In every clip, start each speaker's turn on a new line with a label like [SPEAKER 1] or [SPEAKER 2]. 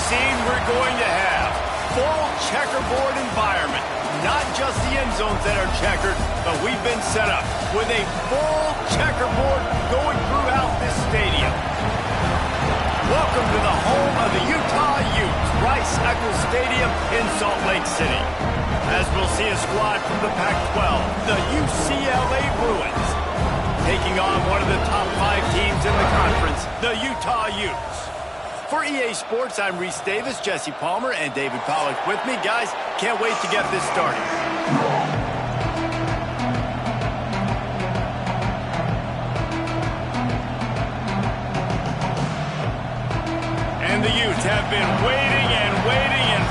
[SPEAKER 1] scene we're going to have. Full checkerboard environment. Not just the end zones that are checkered, but we've been set up with a full checkerboard going throughout this stadium. Welcome to the home of the Utah Utes, Rice-Eccles Stadium in Salt Lake City. As we'll see a squad from the Pac-12, the UCLA Bruins, taking on one of the top 5 teams in the conference, the Utah Utes. For EA Sports, I'm Reese Davis, Jesse Palmer, and David Pollack with me. Guys, can't wait to get this started. And the Utes have been waiting, and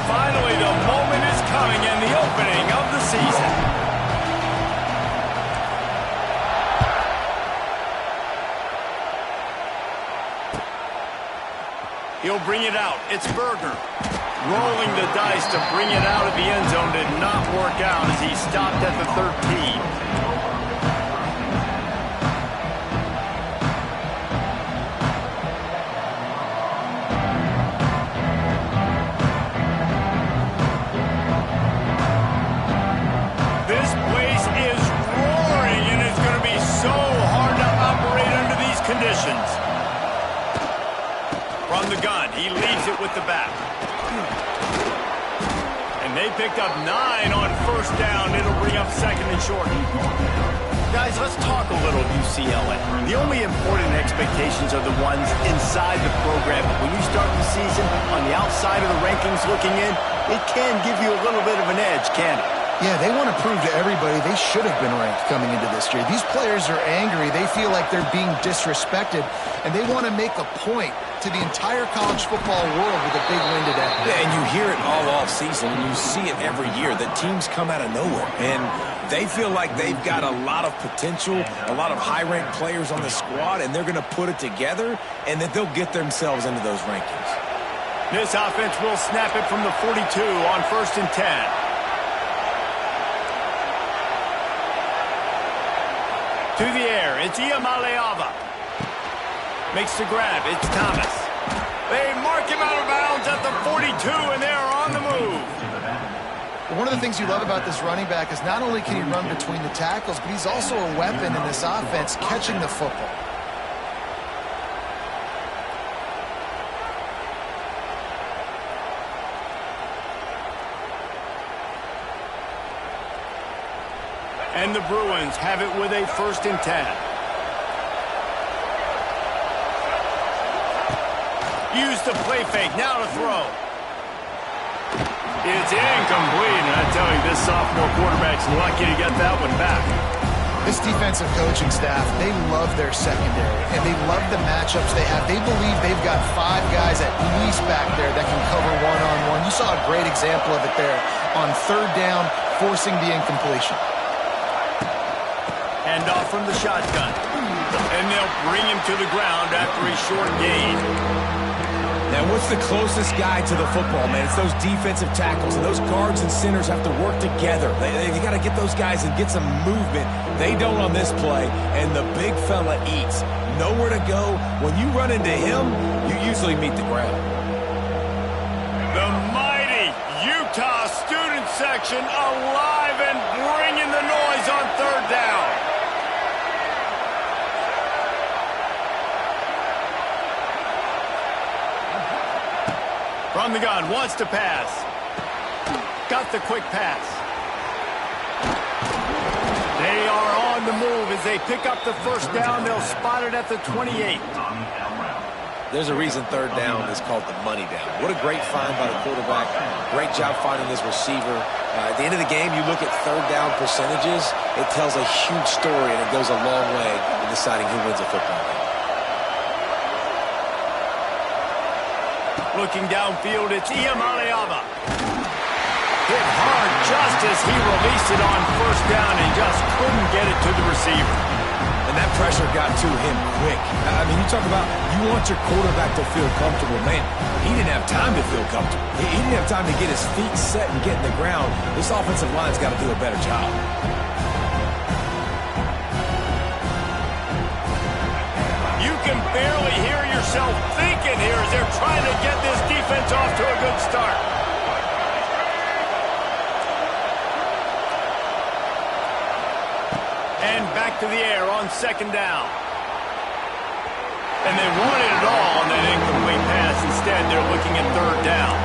[SPEAKER 1] finally the moment is coming and the opening of the season. He'll bring it out. It's Berger. Rolling the dice to bring it out of the end zone did not work out as he stopped at the 13. This place is roaring, and it's going to be so hard to operate under these conditions. From the gun, he leaves it with the back. And they picked up 9 on first down. It'll bring up second and short. Guys, let's talk a little UCLA. The only important expectations are the ones inside the program. But when you start the season on the outside of the rankings looking in, it can give you a little bit of an edge, can't it?
[SPEAKER 2] Yeah, they want to prove to everybody they should have been ranked coming into this year. These players are angry. They feel like they're being disrespected, and they want to make a point to the entire college football world with a big win today.
[SPEAKER 3] Yeah, and you hear it all off season, and you see it every year that teams come out of nowhere, and they feel like they've got a lot of potential, a lot of high-ranked players on the squad, and they're going to put it together, and that they'll get themselves into those rankings.
[SPEAKER 1] This offense will snap it from the 42 on 1st and 10. To the air, it's Iamaleava. Makes the grab, it's Thomas. They mark him out of bounds at the 42, and they are on the move.
[SPEAKER 2] One of the things you love about this running back is not only can he run between the tackles, but he's also a weapon in this offense catching the football.
[SPEAKER 1] And the Bruins have it with a 1st and 10. Use the play fake, now to throw. It's incomplete, and I tell you, this sophomore quarterback's lucky to get that one back.
[SPEAKER 2] This defensive coaching staff, they love their secondary, and they love the matchups they have. They believe they've got 5 guys at least back there that can cover one-on-one. You saw a great example of it there on 3rd down, forcing the incompletion.
[SPEAKER 1] Hand off from the shotgun. And they'll bring him to the ground after a short gain.
[SPEAKER 3] Now, what's the closest guy to the football, man? It's those defensive tackles. And those guards and centers have to work together. They got to get those guys and get some movement. They don't on this play, and the big fella eats. Nowhere to go. When you run into him, you usually meet the ground.
[SPEAKER 1] The mighty Utah student section alive and bringing the noise on 3rd down. From the gun, wants to pass. Got the quick pass. They are on the move as they pick up the 1st down. They'll spot it at the 28.
[SPEAKER 3] There's a reason 3rd down is called the money down. What a great find by the quarterback. Great job finding this receiver. At the end of the game, you look at 3rd down percentages. It tells a huge story, and it goes a long way in deciding who wins a football game.
[SPEAKER 1] Looking downfield, it's Iamaleava. Hit hard just as he released it on 1st down and just couldn't get it to the receiver.
[SPEAKER 3] And that pressure got to him quick. I mean, you talk about you want your quarterback to feel comfortable. Man, he didn't have time to feel comfortable. He didn't have time to get his feet set and get in the ground. This offensive line's got to do a better job.
[SPEAKER 1] You can barely hear yourself thinking here as they're trying to get this defense off to back to the air on second down. And they wanted it all on that incomplete pass. Instead, they're looking at third down.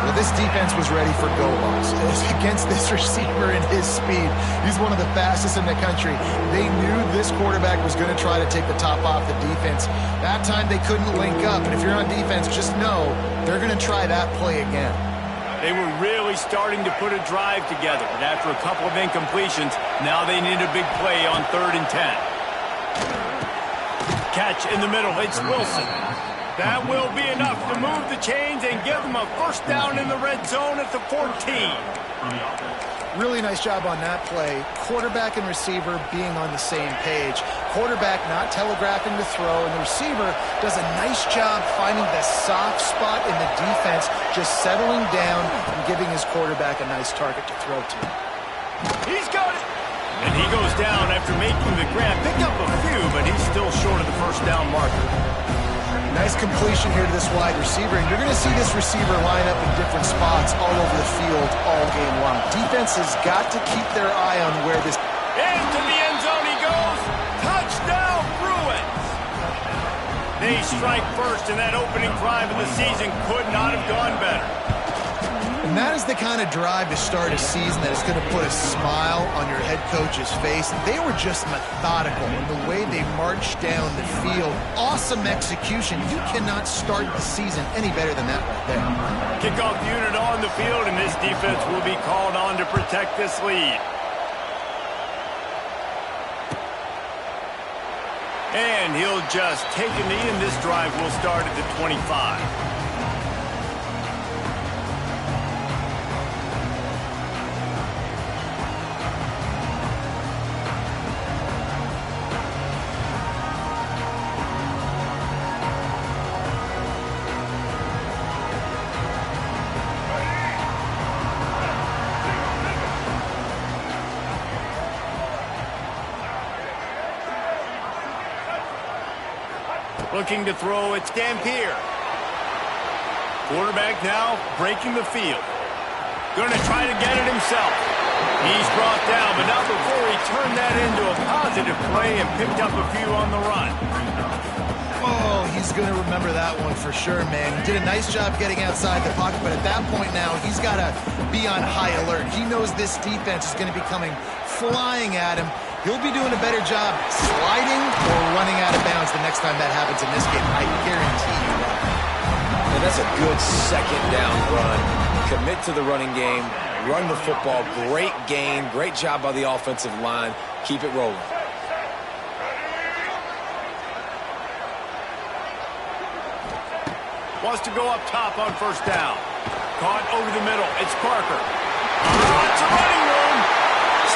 [SPEAKER 2] Well, this defense was ready for go-balls. Against this receiver and his speed, he's one of the fastest in the country. They knew this quarterback was going to try to take the top off the defense. That time they couldn't link up, and if you're on defense, just know they're going to try that play again.
[SPEAKER 1] They were really starting to put a drive together, but after a couple of incompletions, now they need a big play on 3rd and 10. Catch in the middle. It's Wilson. That will be enough to move the chains and give them a first down in the red zone at the 14.
[SPEAKER 2] Really nice job on that play. Quarterback and receiver being on the same page. Quarterback not telegraphing the throw, and the receiver does a nice job finding the soft spot in the defense, just settling down and giving his quarterback a nice target to throw to.
[SPEAKER 1] He's got it. And he goes down after making the grab. Picked up a few, but he's still short of the first down marker.
[SPEAKER 2] Nice completion here to this wide receiver, and you're going to see this receiver line up in different spots all over the field all game long. Defense has got to keep their eye on where this...
[SPEAKER 1] Into the end zone he goes. Touchdown, Bruins. They strike first, and that opening drive of the season could not have gone better.
[SPEAKER 2] And that is the kind of drive to start a season that is going to put a smile on your head coach's face. They were just methodical in the way they marched down the field. Awesome execution. You cannot start the season any better than that right there.
[SPEAKER 1] Kickoff unit on the field, and this defense will be called on to protect this lead. And he'll just take a knee, and this drive will start at the 25. Looking to throw, it's Dampier. Quarterback now breaking the field. Going to try to get it himself. He's brought down, but not before he turned that into a positive play and picked up a few on the run.
[SPEAKER 2] Oh, he's going to remember that one for sure, man. He did a nice job getting outside the pocket, but at that point now, he's got to be on high alert. He knows this defense is going to be coming flying at him. He'll be doing a better job sliding or running out of bounds the next time that happens in this game. I guarantee you that.
[SPEAKER 3] And that's a good second down run. Commit to the running game, run the football. Great game, great job by the offensive line. Keep it rolling.
[SPEAKER 1] Wants to go up top on first down. Caught over the middle. It's Parker. Lots of running room.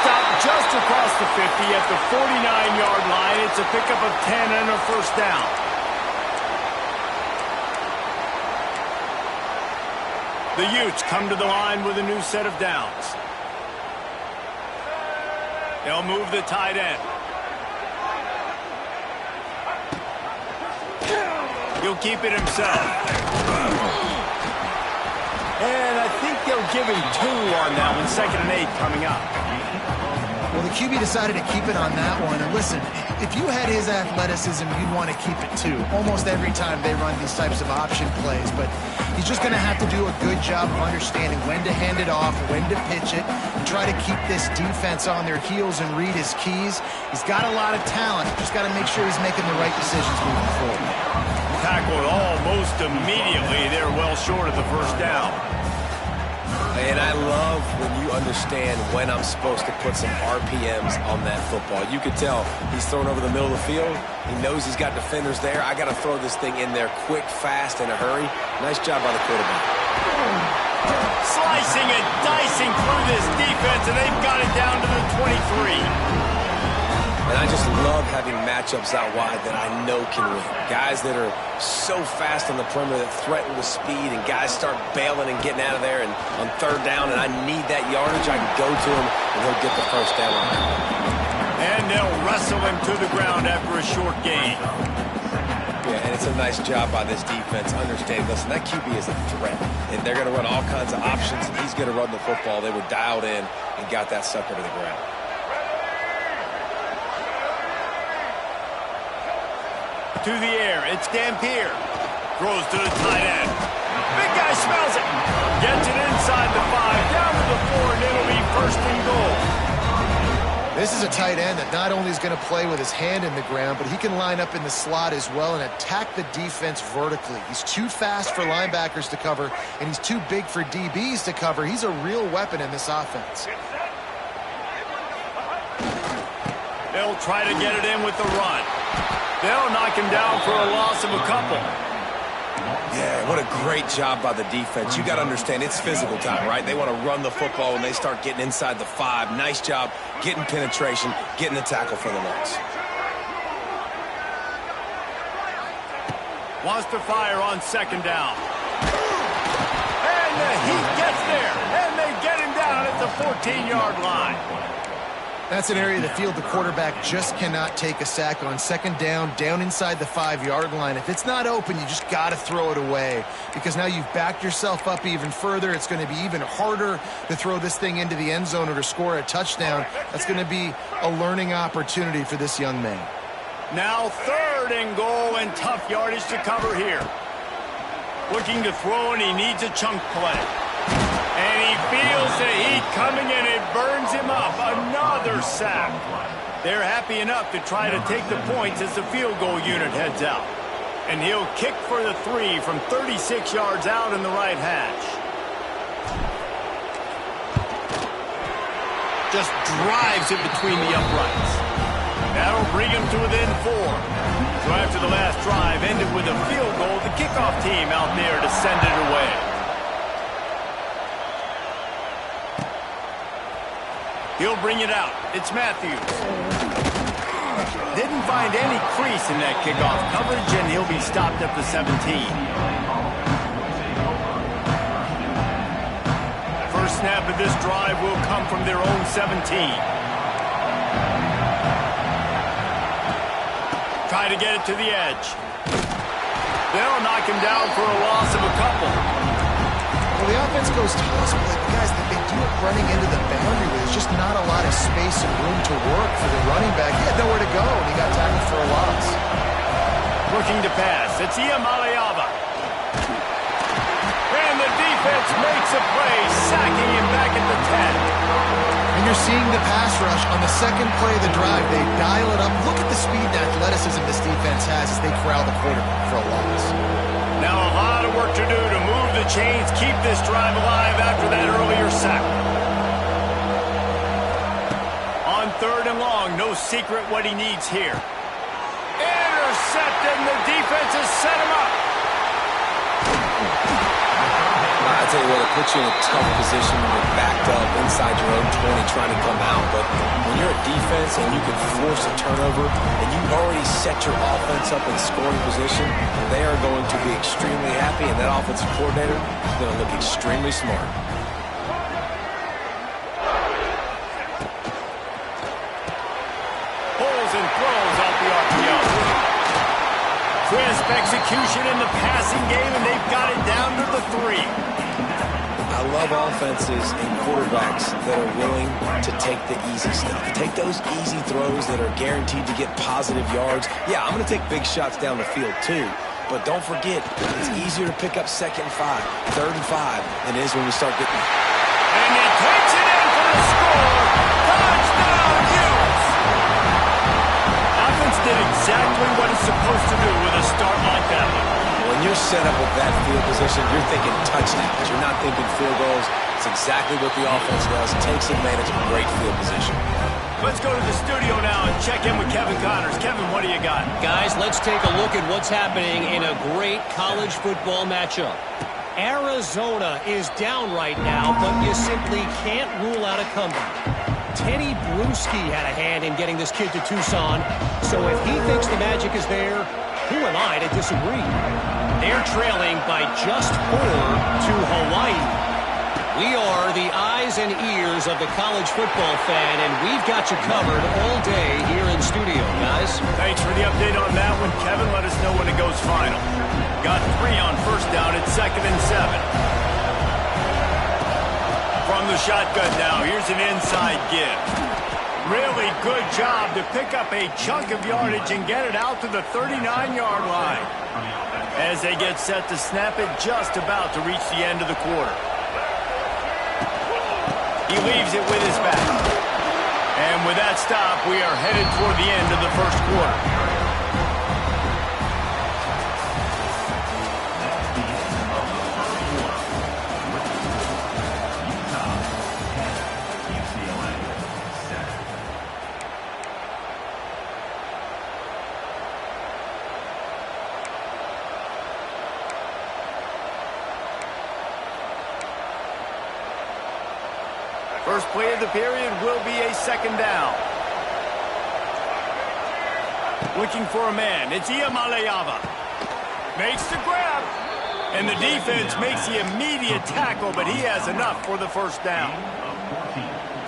[SPEAKER 1] Stopped just across the 50 at the 49-yard line. It's a pickup of 10 and a first down. The Utes come to the line with a new set of downs. They'll move the tight end. He'll keep it himself. And I think they'll give him 2 on that one. 2nd and 8 coming up.
[SPEAKER 2] Well, the QB decided to keep it on that one. And listen, if you had his athleticism, you'd want to keep it too. Almost every time they run these types of option plays. But he's just going to have to do a good job of understanding when to hand it off, when to pitch it, and try to keep this defense on their heels and read his keys. He's got a lot of talent. Just got to make sure he's making the right decisions moving forward.
[SPEAKER 1] Tackled almost immediately. They're well short of the first down.
[SPEAKER 3] And I love when you understand when I'm supposed to put some RPMs on that football. You could tell he's thrown over the middle of the field. He knows he's got defenders there. I got to throw this thing in there quick, fast, in a hurry. Nice job by the quarterback.
[SPEAKER 1] Slicing and dicing through this defense, and they've got it down to the 23.
[SPEAKER 3] And I just love having matchups out wide that I know can win. Guys that are so fast on the perimeter that threaten with speed, and guys start bailing and getting out of there and on third down, and I need that yardage. I can go to him, and he'll get the first down on that.
[SPEAKER 1] And they'll wrestle him to the ground after a short gain.
[SPEAKER 3] Yeah, and it's a nice job by this defense understanding, listen, that QB is a threat, and they're going to run all kinds of options, and he's going to run the football. They were dialed in and got that sucker to the ground.
[SPEAKER 1] through the air. It's Dampier. Throws to the tight end. Big guy smells it. Gets it inside the 5, down to the 4, and it'll be first and goal.
[SPEAKER 2] This is a tight end that not only is going to play with his hand in the ground, but he can line up in the slot as well and attack the defense vertically. He's too fast for linebackers to cover, and he's too big for DBs to cover. He's a real weapon in this offense.
[SPEAKER 1] They'll try to get it in with the run. They'll knock him down for a loss of a couple.
[SPEAKER 3] Yeah, what a great job by the defense. You got to understand, it's physical time, right? They want to run the football when they start getting inside the 5. Nice job getting penetration, getting the tackle for the loss.
[SPEAKER 1] Wants to fire on second down. And the Heat gets there, and they get him down at the 14-yard line.
[SPEAKER 2] That's an area of the field the quarterback just cannot take a sack on. Second down, down inside the 5-yard line. If it's not open, you just got to throw it away because now you've backed yourself up even further. It's going to be even harder to throw this thing into the end zone or to score a touchdown. That's going to be a learning opportunity for this young man.
[SPEAKER 1] Now 3rd and goal and tough yardage to cover here. Looking to throw, and he needs a chunk play. And he feels the heat coming, and it burns him up. Another sack. They're happy enough to try to take the points as the field goal unit heads out. And he'll kick for the 3 from 36 yards out in the right hash. Just drives it between the uprights. That'll bring him to within 4. So after the last drive ended with a field goal, the kickoff team out there to send it away. He'll bring it out. It's Matthews. Didn't find any crease in that kickoff coverage, and he'll be stopped at the 17. First snap of this drive will come from their own 17. Try to get it to the edge. They'll knock him down for a loss of a couple.
[SPEAKER 2] Well, the offense goes toss, but guys, they do it running into the boundary where there's just not a lot of space and room to work for the running back. He had nowhere to go, and he got tackled for a loss.
[SPEAKER 1] Looking to pass. It's Iamaleava. And the defense makes a play, sacking him back at the 10.
[SPEAKER 2] And you're seeing the pass rush on the second play of the drive. They dial it up. Look at the speed and athleticism this defense has as they corral the quarterback for a loss.
[SPEAKER 1] Now a lot of work to do to move the chains, keep this drive alive after that earlier sack. On 3rd and long, no secret what he needs here. Intercepted, and the defense has set him up.
[SPEAKER 3] I tell you what, it puts you in a tough position when you're backed up inside your own 20 trying to come out. But when you're a defense and you can force a turnover and you've already set your offense up in scoring position, they are going to be extremely happy, and that offensive coordinator is going to look extremely smart.
[SPEAKER 1] Pulls and throws out the RPO. Crisp execution in the passing game, and they've got it down to the 3.
[SPEAKER 3] I love offenses and quarterbacks that are willing to take the easy stuff. Take those easy throws that are guaranteed to get positive yards. Yeah, I'm going to take big shots down the field too. But don't forget, it's easier to pick up 2nd and 5, 3rd and 5 than it is when we start getting...
[SPEAKER 1] And he takes it in for the score. Touchdown, Hughes! Offense did exactly what it's supposed to do with a start like that one.
[SPEAKER 3] When you're set up with that field position, you're thinking touchdowns. You're not thinking field goals. It's exactly what the offense does. Takes advantage of a great field position.
[SPEAKER 1] Let's go to the studio now and check in with Kevin Connors. Kevin, what do you got?
[SPEAKER 4] Guys, let's take a look at what's happening in a great college football matchup. Arizona is down right now, but you simply can't rule out a comeback. Teddy Bruschi had a hand in getting this kid to Tucson, so if he thinks the magic is there, who am I to disagree? They're trailing by just 4 to Hawaii. We are the eyes and ears of the college football fan, and we've got you covered all day here in studio, guys.
[SPEAKER 1] Thanks for the update on that one, Kevin. Let us know when it goes final. Got 3 on first down at 2nd and 7. From the shotgun now, here's an inside give. Really good job to pick up a chunk of yardage and get it out to the 39-yard line. As they get set to snap it, just about to reach the end of the quarter. He leaves it with his back. And with that stop, we are headed toward the end of the first quarter. First play of the period will be a second down. Looking for a man. It's Iamaleava. Makes the grab. And the defense makes the immediate tackle, but he has enough for the first down.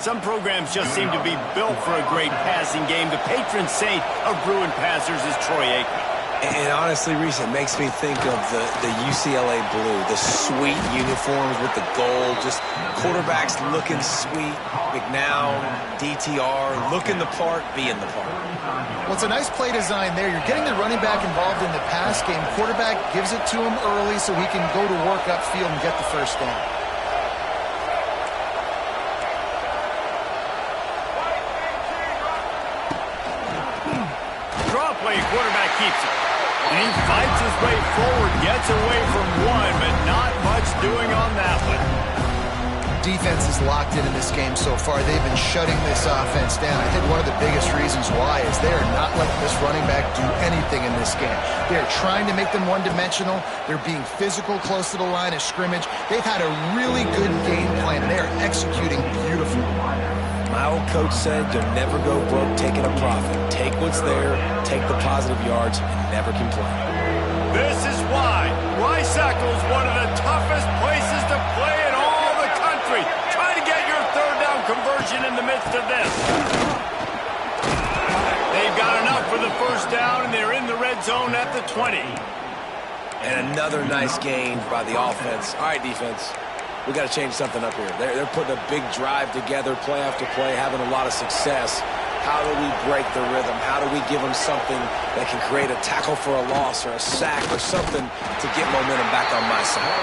[SPEAKER 1] Some programs just seem to be built for a great passing game. The patron saint of Bruin passers is Troy Aikman.
[SPEAKER 3] And honestly, Reese, it makes me think of the UCLA blue, the sweet uniforms with the gold, just quarterbacks looking sweet, McNown, DTR, looking the part, being the part.
[SPEAKER 2] Well, it's a nice play design there. You're getting the running back involved in the pass game. Quarterback gives it to him early so he can go to work upfield and get the first down.
[SPEAKER 1] Draw play, quarterback keeps it. And he fights his way forward, gets away from one, but not much doing on that one.
[SPEAKER 2] Defense is locked in this game so far. They've been shutting this offense down. I think one of the biggest reasons why is they are not letting this running back do anything in this game. They're trying to make them one-dimensional. They're being physical close to the line of scrimmage. They've had a really good game plan, and they are executing beautifully.
[SPEAKER 3] My old coach said you'll never go broke taking a profit. Take what's there, take the positive yards, and never complain.
[SPEAKER 1] This is why Rice-Eccles is one of the toughest places to play in all the country. Try to get your third down conversion in the midst of this. They've got enough for the first down, and they're in the red zone at the 20.
[SPEAKER 3] And another nice gain by the offense. All right, defense. We got to change something up here. They're putting a big drive together, play after play, having a lot of success. How do we break the rhythm? How do we give them something that can create a tackle for a loss or a sack or something to get momentum back on my side?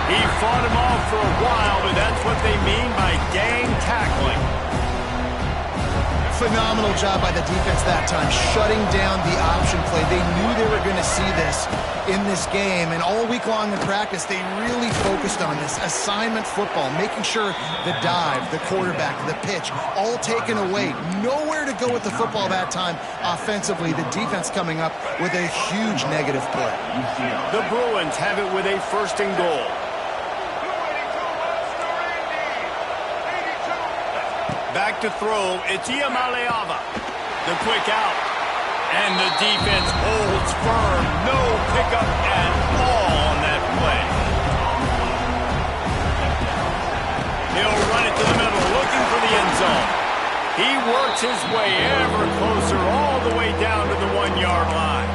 [SPEAKER 1] He fought him off for a while, but that's what they mean by gang tackling.
[SPEAKER 2] Phenomenal job by the defense that time, shutting down the option play. They knew they were going to see this in this game, and all week long in practice, they really focused on this assignment football, making sure the dive, the quarterback, the pitch, all taken away. Nowhere to go with the football that time offensively. The defense coming up with a huge negative play.
[SPEAKER 1] The Bruins have it with a first and goal. Back to throw, it's Iamaleava. The quick out. And the defense holds firm. No pickup at all on that play. He'll run it to the middle, looking for the end zone. He works his way ever closer, all the way down to the 1-yard line.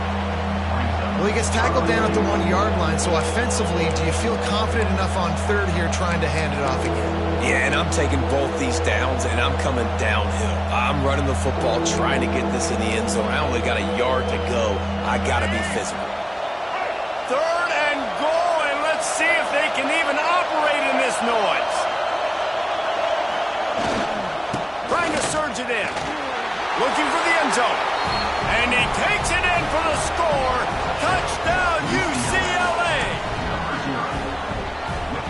[SPEAKER 2] Well, he gets tackled down at the 1-yard line, so offensively, do you feel confident enough on third here trying to hand it off again?
[SPEAKER 3] Yeah, and I'm taking both these downs, and I'm coming downhill. I'm running the football, trying to get this in the end zone. I only got a yard to go. I got to be physical.
[SPEAKER 1] Third and goal, and let's see if they can even operate in this noise. Trying to surge it in. Looking for the end zone. And he takes it in for the score. Touchdown, UCLA.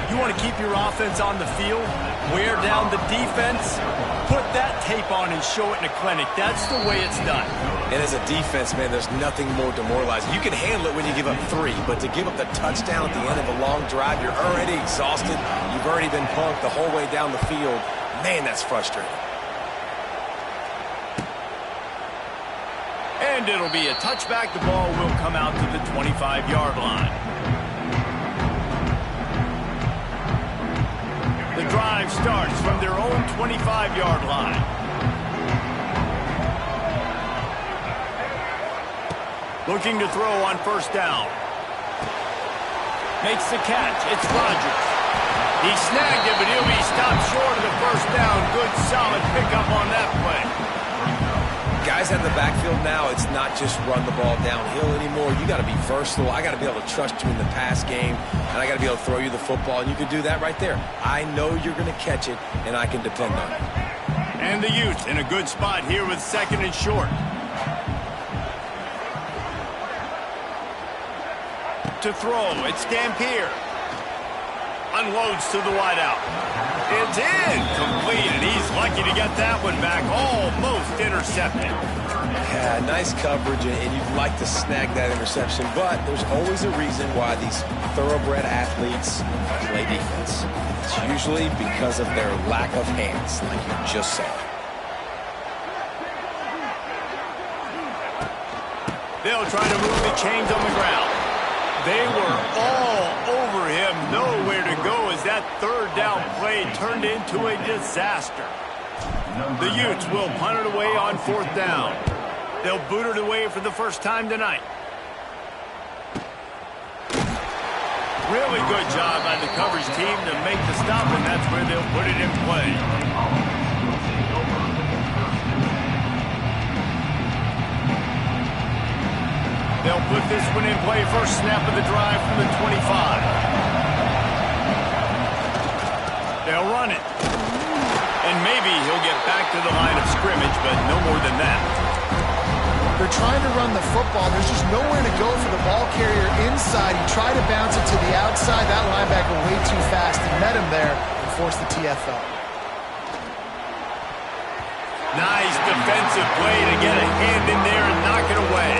[SPEAKER 1] You want to keep your offense on the field? Wear down the defense? Put that tape on and show it in a clinic. That's the way it's done.
[SPEAKER 3] And as a defense, man, there's nothing more demoralizing. You can handle it when you give up 3, but to give up the touchdown at the end of a long drive, you're already exhausted. You've already been punked the whole way down the field. Man, that's frustrating.
[SPEAKER 1] And it'll be a touchback. The ball will come out to the 25-yard line. The drive starts from their own 25-yard line. Looking to throw on first down. Makes the catch. It's Rodgers. He snagged it, but he'll be stopped short of the first down. Good, solid pickup on that play.
[SPEAKER 3] Guys out of the backfield now, it's not just run the ball downhill anymore. You got to be versatile. I got to be able to trust you in the pass game, and I got to be able to throw you the football, and you can do that right there. I know you're going to catch it, and I can depend on it.
[SPEAKER 1] And the Utes in a good spot here with second and short. To throw, it's Dampier. Unloads to the wideout. It's incomplete, and he's lucky to get that one back. Almost intercepted.
[SPEAKER 3] Yeah, nice coverage, and you'd like to snag that interception, but there's always a reason why these thoroughbred athletes play defense. It's usually because of their lack of hands, like you just saw.
[SPEAKER 1] They'll try to move the chains on the ground. They were all over him, nowhere to go as that third down play turned into a disaster. The Utes will punt it away on fourth down. They'll boot it away for the first time tonight. Really good job by the coverage team to make the stop, and that's where they'll put it in play. They'll put this one in play. First snap of the drive from the 25. They'll run it. And maybe he'll get back to the line of scrimmage, but no more than that.
[SPEAKER 2] They're trying to run the football. There's just nowhere to go for the ball carrier inside. He tried to bounce it to the outside. That linebacker way too fast. He met him there and forced the TFL.
[SPEAKER 1] Nice defensive play to get a hand in there and knock it away.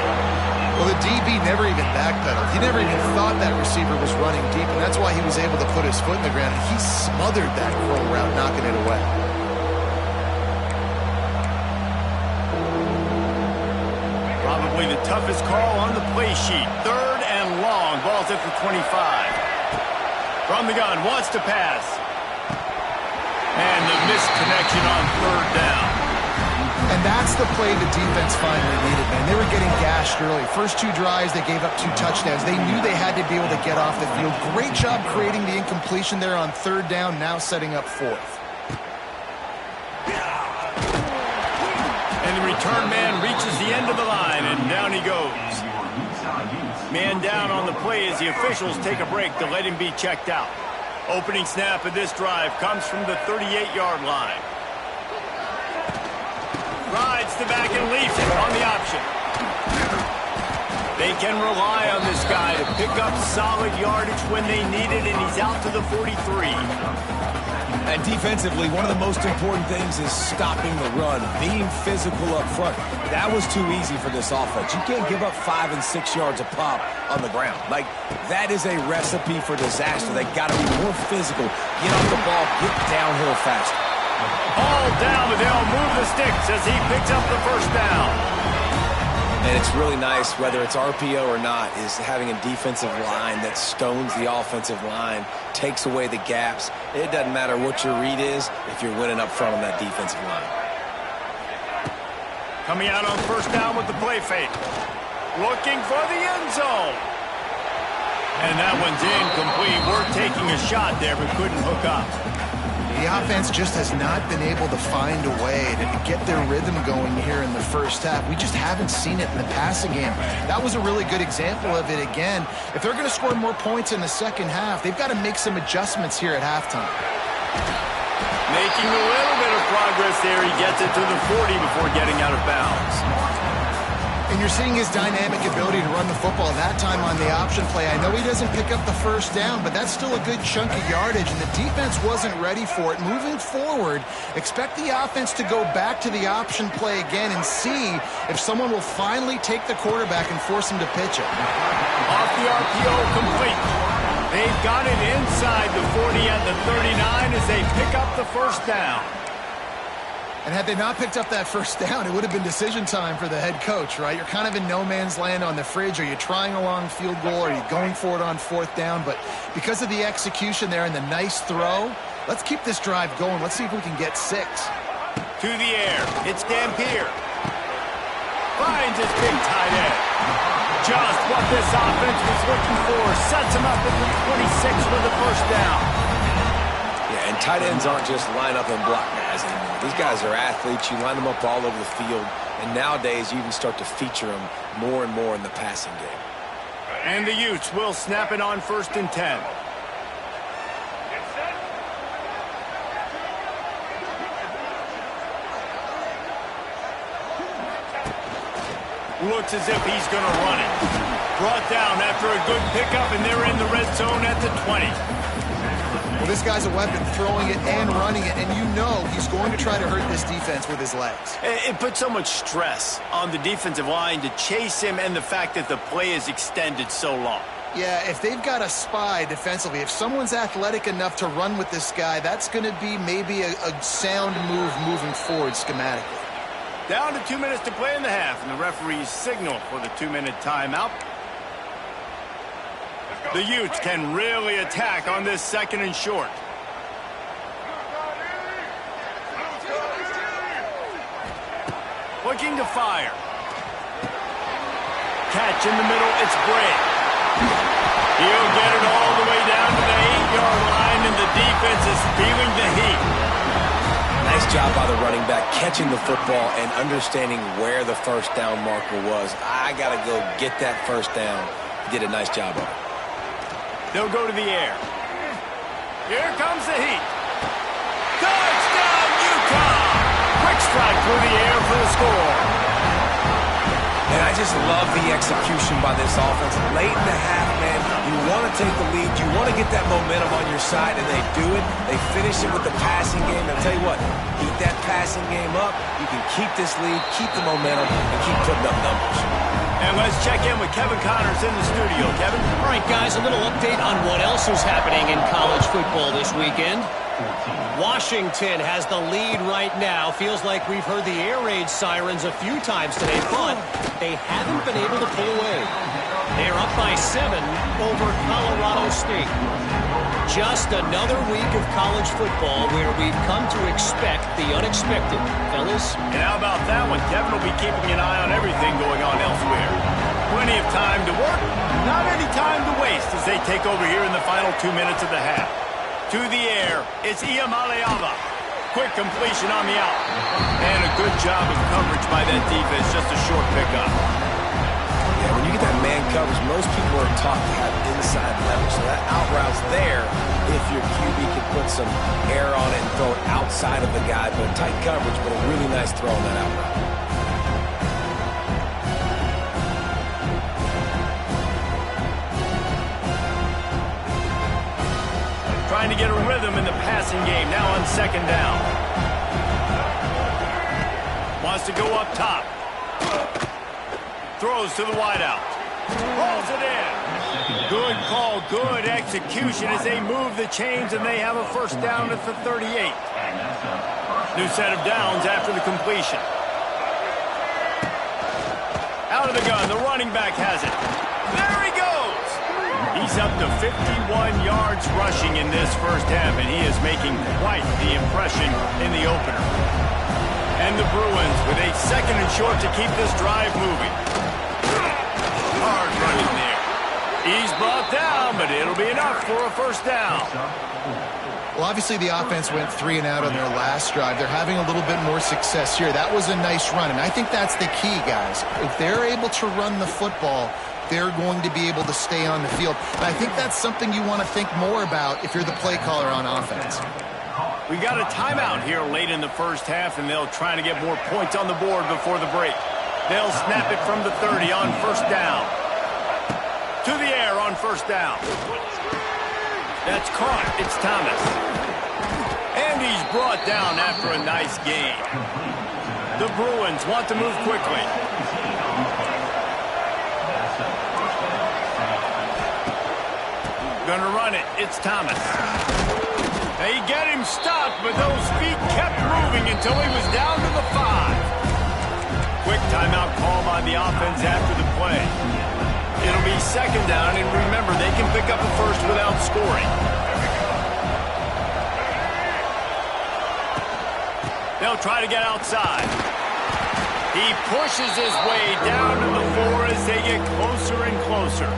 [SPEAKER 2] Well, the DB never even backpedaled. He never even thought that receiver was running deep, and that's why he was able to put his foot in the ground. He smothered that curl route, knocking it away.
[SPEAKER 1] Probably the toughest call on the play sheet. Third and long. Ball's at the 25. From the gun, wants to pass. And the missed connection on third down.
[SPEAKER 2] And that's the play the defense finally needed, man. They were getting gashed early. First two drives, they gave up 2 touchdowns. They knew they had to be able to get off the field. Great job creating the incompletion there on third down, now setting up fourth.
[SPEAKER 1] And the return man reaches the end of the line, and down he goes. Man down on the play as the officials take a break to let him be checked out. Opening snap of this drive comes from the 38-yard line. Rides the back and leaves it on the option. They can rely on this guy to pick up solid yardage when they need it, and he's out to the 43.
[SPEAKER 3] And defensively, one of the most important things is stopping the run, being physical up front. That was too easy for this offense. You can't give up 5 and 6 yards a pop on the ground. Like, that is a recipe for disaster. They got to be more physical, get off the ball, get downhill faster.
[SPEAKER 1] All down, but they'll move the sticks as he picks up the first down.
[SPEAKER 3] And it's really nice, whether it's RPO or not, is having a defensive line that stones the offensive line, takes away the gaps. It doesn't matter what your read is if you're winning up front on that defensive line.
[SPEAKER 1] Coming out on first down with the play fake. Looking for the end zone. And that one's incomplete. We're taking a shot there, but couldn't hook up.
[SPEAKER 2] The offense just has not been able to find a way to get their rhythm going here in the first half. We just haven't seen it in the passing game. That was a really good example of it again. If they're going to score more points in the second half, they've got to make some adjustments here at halftime.
[SPEAKER 1] Making a little bit of progress there. He gets it to the 40 before getting out of bounds.
[SPEAKER 2] And you're seeing his dynamic ability to run the football that time on the option play. I know he doesn't pick up the first down, but that's still a good chunk of yardage, and the defense wasn't ready for it. Moving forward, expect the offense to go back to the option play again and see if someone will finally take the quarterback and force him to pitch it.
[SPEAKER 1] Off the RPO, complete. They've got it inside the 40 and the 39 as they pick up the first down.
[SPEAKER 2] And had they not picked up that first down, it would have been decision time for the head coach, right? You're kind of in no man's land on the fridge. Are you trying a long field goal? Are you going for it on fourth down? But because of the execution there and the nice throw, let's keep this drive going. Let's see if we can get 6.
[SPEAKER 1] To the air. It's Dampier. Finds his big tight end. Just what this offense was looking for. Sets him up at the 26 for the first down.
[SPEAKER 3] tight ends aren't just line up and block guys anymore. These guys are athletes. You line them up all over the field. And nowadays, you even start to feature them more and more in the passing game.
[SPEAKER 1] And the Utes will snap it on 1st and 10. Looks as if he's going to run it. Brought down after a good pickup, and they're in the red zone at the 20.
[SPEAKER 2] Well, this guy's a weapon, throwing it and running it, and you know he's going to try to hurt this defense with his legs.
[SPEAKER 1] It puts so much stress on the defensive line to chase him, and the fact that the play is extended so long.
[SPEAKER 2] Yeah, if they've got a spy defensively, if someone's athletic enough to run with this guy, that's going to be maybe a sound move moving forward schematically.
[SPEAKER 1] Down to 2 minutes to play in the half, and the referees signal for the 2-minute timeout. The Utes can really attack on this 2nd and short. Looking to fire. Catch in the middle, it's Bray. He'll get it all the way down to the 8-yard line, and the defense is feeling the heat.
[SPEAKER 3] Nice job by the running back catching the football and understanding where the first down marker was. I got to go get that first down. He did a nice job of it.
[SPEAKER 1] They'll go to the air. Here comes the heat. Touchdown, Utah! Quick strike through the air for the score.
[SPEAKER 3] And I just love the execution by this offense. Late in the half, man, you want to take the lead. You want to get that momentum on your side, and they do it. They finish it with the passing game. I'll tell you what, keep that passing game up. You can keep this lead, keep the momentum, and keep putting up numbers.
[SPEAKER 1] And let's check in with Kevin Connors in the studio. Kevin?
[SPEAKER 4] All right, guys, a little update on what else is happening in college football this weekend. Washington has the lead right now. Feels like we've heard the air raid sirens a few times today, but they haven't been able to pull away. They're up by 7 over Colorado State. Just another week of college football where we've come to expect the unexpected. Fellas?
[SPEAKER 1] And how about that one? Kevin will be keeping an eye on everything going on elsewhere. Plenty of time to work, not any time to waste as they take over here in the final 2 minutes of the half. To the air, it's Iamaleava. Quick completion on the out. And a good job of coverage by that defense, just a short pickup.
[SPEAKER 3] Yeah, when you get that man coverage, most people are taught to have inside leverage. So that out route's there if your QB can put some air on it and throw it outside of the guy. But tight coverage, but a really nice throw on that out route.
[SPEAKER 1] Trying to get a rhythm in the passing game, now on 2nd down. Wants to go up top. Throws to the wideout. Rolls it in. Good call, good execution as they move the chains, and they have a first down at the 38. New set of downs after the completion. Out of the gun, the running back has it. There he goes! He's up to 51 yards rushing in this first half, and he is making quite the impression in the opener. And the Bruins with a 2nd and short to keep this drive moving. Hard running there. He's brought down, but it'll be enough for a first down.
[SPEAKER 2] Well, obviously the offense went 3 and out on their last drive. They're having a little bit more success here. That was a nice run, and I think that's the key, guys. If they're able to run the football, they're going to be able to stay on the field. And I think that's something you want to think more about if you're the play caller on offense.
[SPEAKER 1] We got a timeout here late in the first half, and they'll try to get more points on the board before the break. They'll snap it from the 30 on first down. To the air on first down. That's caught. It's Thomas. And he's brought down after a nice gain. The Bruins want to move quickly. Gonna run it. It's Thomas. They get him stopped, but those feet kept moving until he was down to the 5. Quick timeout call by the offense after the play. It'll be 2nd down, and remember, they can pick up a first without scoring. They'll try to get outside. He pushes his way down to the 4 as they get closer and closer.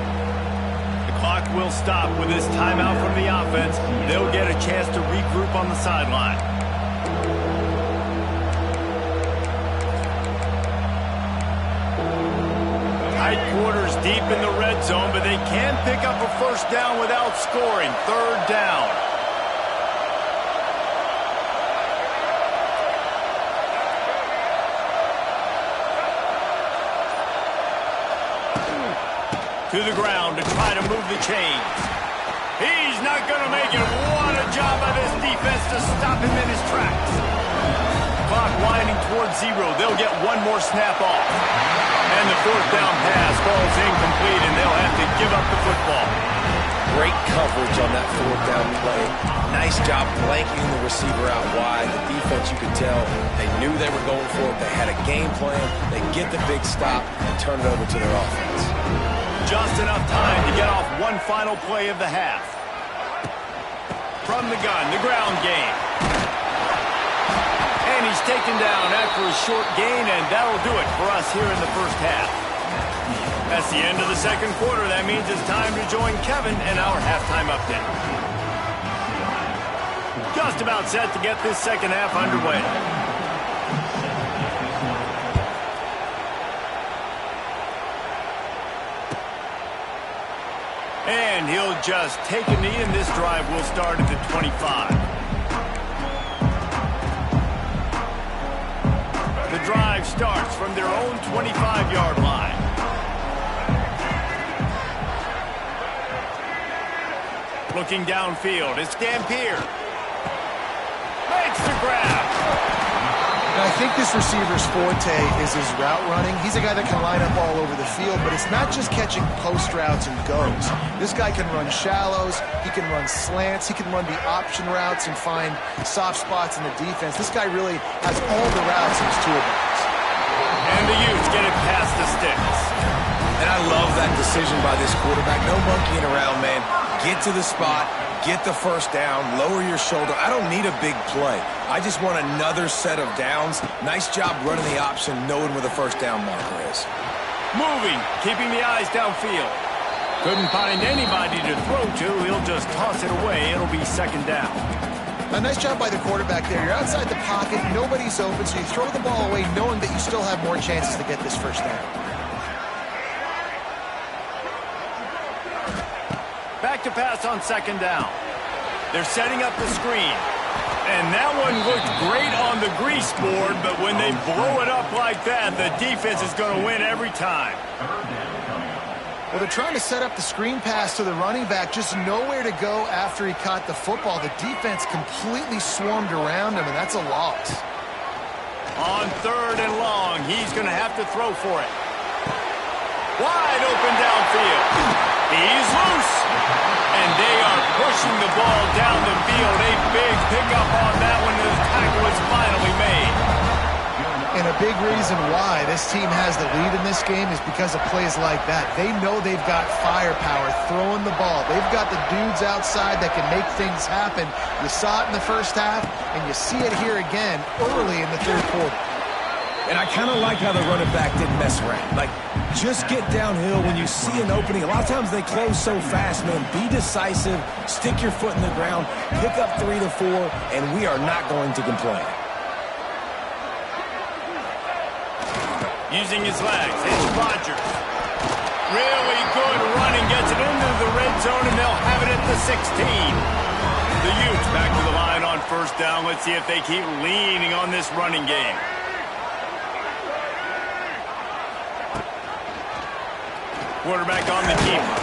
[SPEAKER 1] The clock will stop with this timeout from the offense. They'll get a chance to regroup on the sideline. Tight quarters deep in the red zone, but they can pick up a first down without scoring. Third down. To the ground to try to move the chains. He's not going to make it. What a job by this defense to stop him in his tracks. Clock winding towards zero. They'll get one more snap off. And the fourth down pass falls incomplete, and they'll have to give up the football.
[SPEAKER 3] Great coverage on that fourth down play. Nice job blanketing the receiver out wide. The defense, you could tell, they knew they were going for it. They had a game plan. They get the big stop and turn it over to their offense.
[SPEAKER 1] Just enough time to get off one final play of the half. From the gun, the ground game. And he's taken down after a short gain, and that'll do it for us here in the first half. That's the end of the second quarter. That means it's time to join Kevin and our halftime update. Just about set to get this second half underway. And he'll just take a knee, and this drive will start at the 25. The drive starts from their own 25-yard line. Looking downfield, it's Dampier. Makes the grab.
[SPEAKER 2] And I think this receiver's forte is his route running. He's a guy that can line up all over the field, but it's not just catching post routes and goes. This guy can run shallows, he can run slants, he can run the option routes and find soft spots in the defense. This guy really has all the routes in his toolbox.
[SPEAKER 1] And the Utes get it past the sticks.
[SPEAKER 3] And I love that decision by this quarterback. No monkeying around, man. Get to the spot, get the first down, lower your shoulder. I don't need a big play. I just want another set of downs. Nice job running the option, knowing where the first down marker is.
[SPEAKER 1] Moving, keeping the eyes downfield. Couldn't find anybody to throw to. He'll just toss it away. It'll be second down.
[SPEAKER 2] A nice job by the quarterback there. You're outside the pocket, nobody's open, so you throw the ball away knowing that you still have more chances to get this first down.
[SPEAKER 1] Back to pass on second down. They're setting up the screen. And that one looked great on the grease board, but when they blow it up like that, the defense is going to win every time.
[SPEAKER 2] Well, they're trying to set up the screen pass to the running back, just nowhere to go after he caught the football. The defense completely swarmed around him, and that's a loss.
[SPEAKER 1] On third and long, he's going to have to throw for it. Wide open downfield. He's loose. And they are pushing the ball down the field. A big pickup on that one. The tackle is finally made.
[SPEAKER 2] And a big reason why this team has the lead in this game is because of plays like that. They know they've got firepower throwing the ball. They've got the dudes outside that can make things happen. You saw it in the first half, and you see it here again early in the third quarter.
[SPEAKER 3] And I kind of like how the running back didn't mess around. Like, just get downhill when you see an opening. A lot of times they close so fast, man. Be decisive, stick your foot in the ground, pick up 3 to 4, and we are not going to complain.
[SPEAKER 1] Using his legs, it's Rodgers. Really good running, gets it into the red zone, and they'll have it at the 16. The Utes back to the line on first down. Let's see if they keep leaning on this running game. Quarterback on the keeper.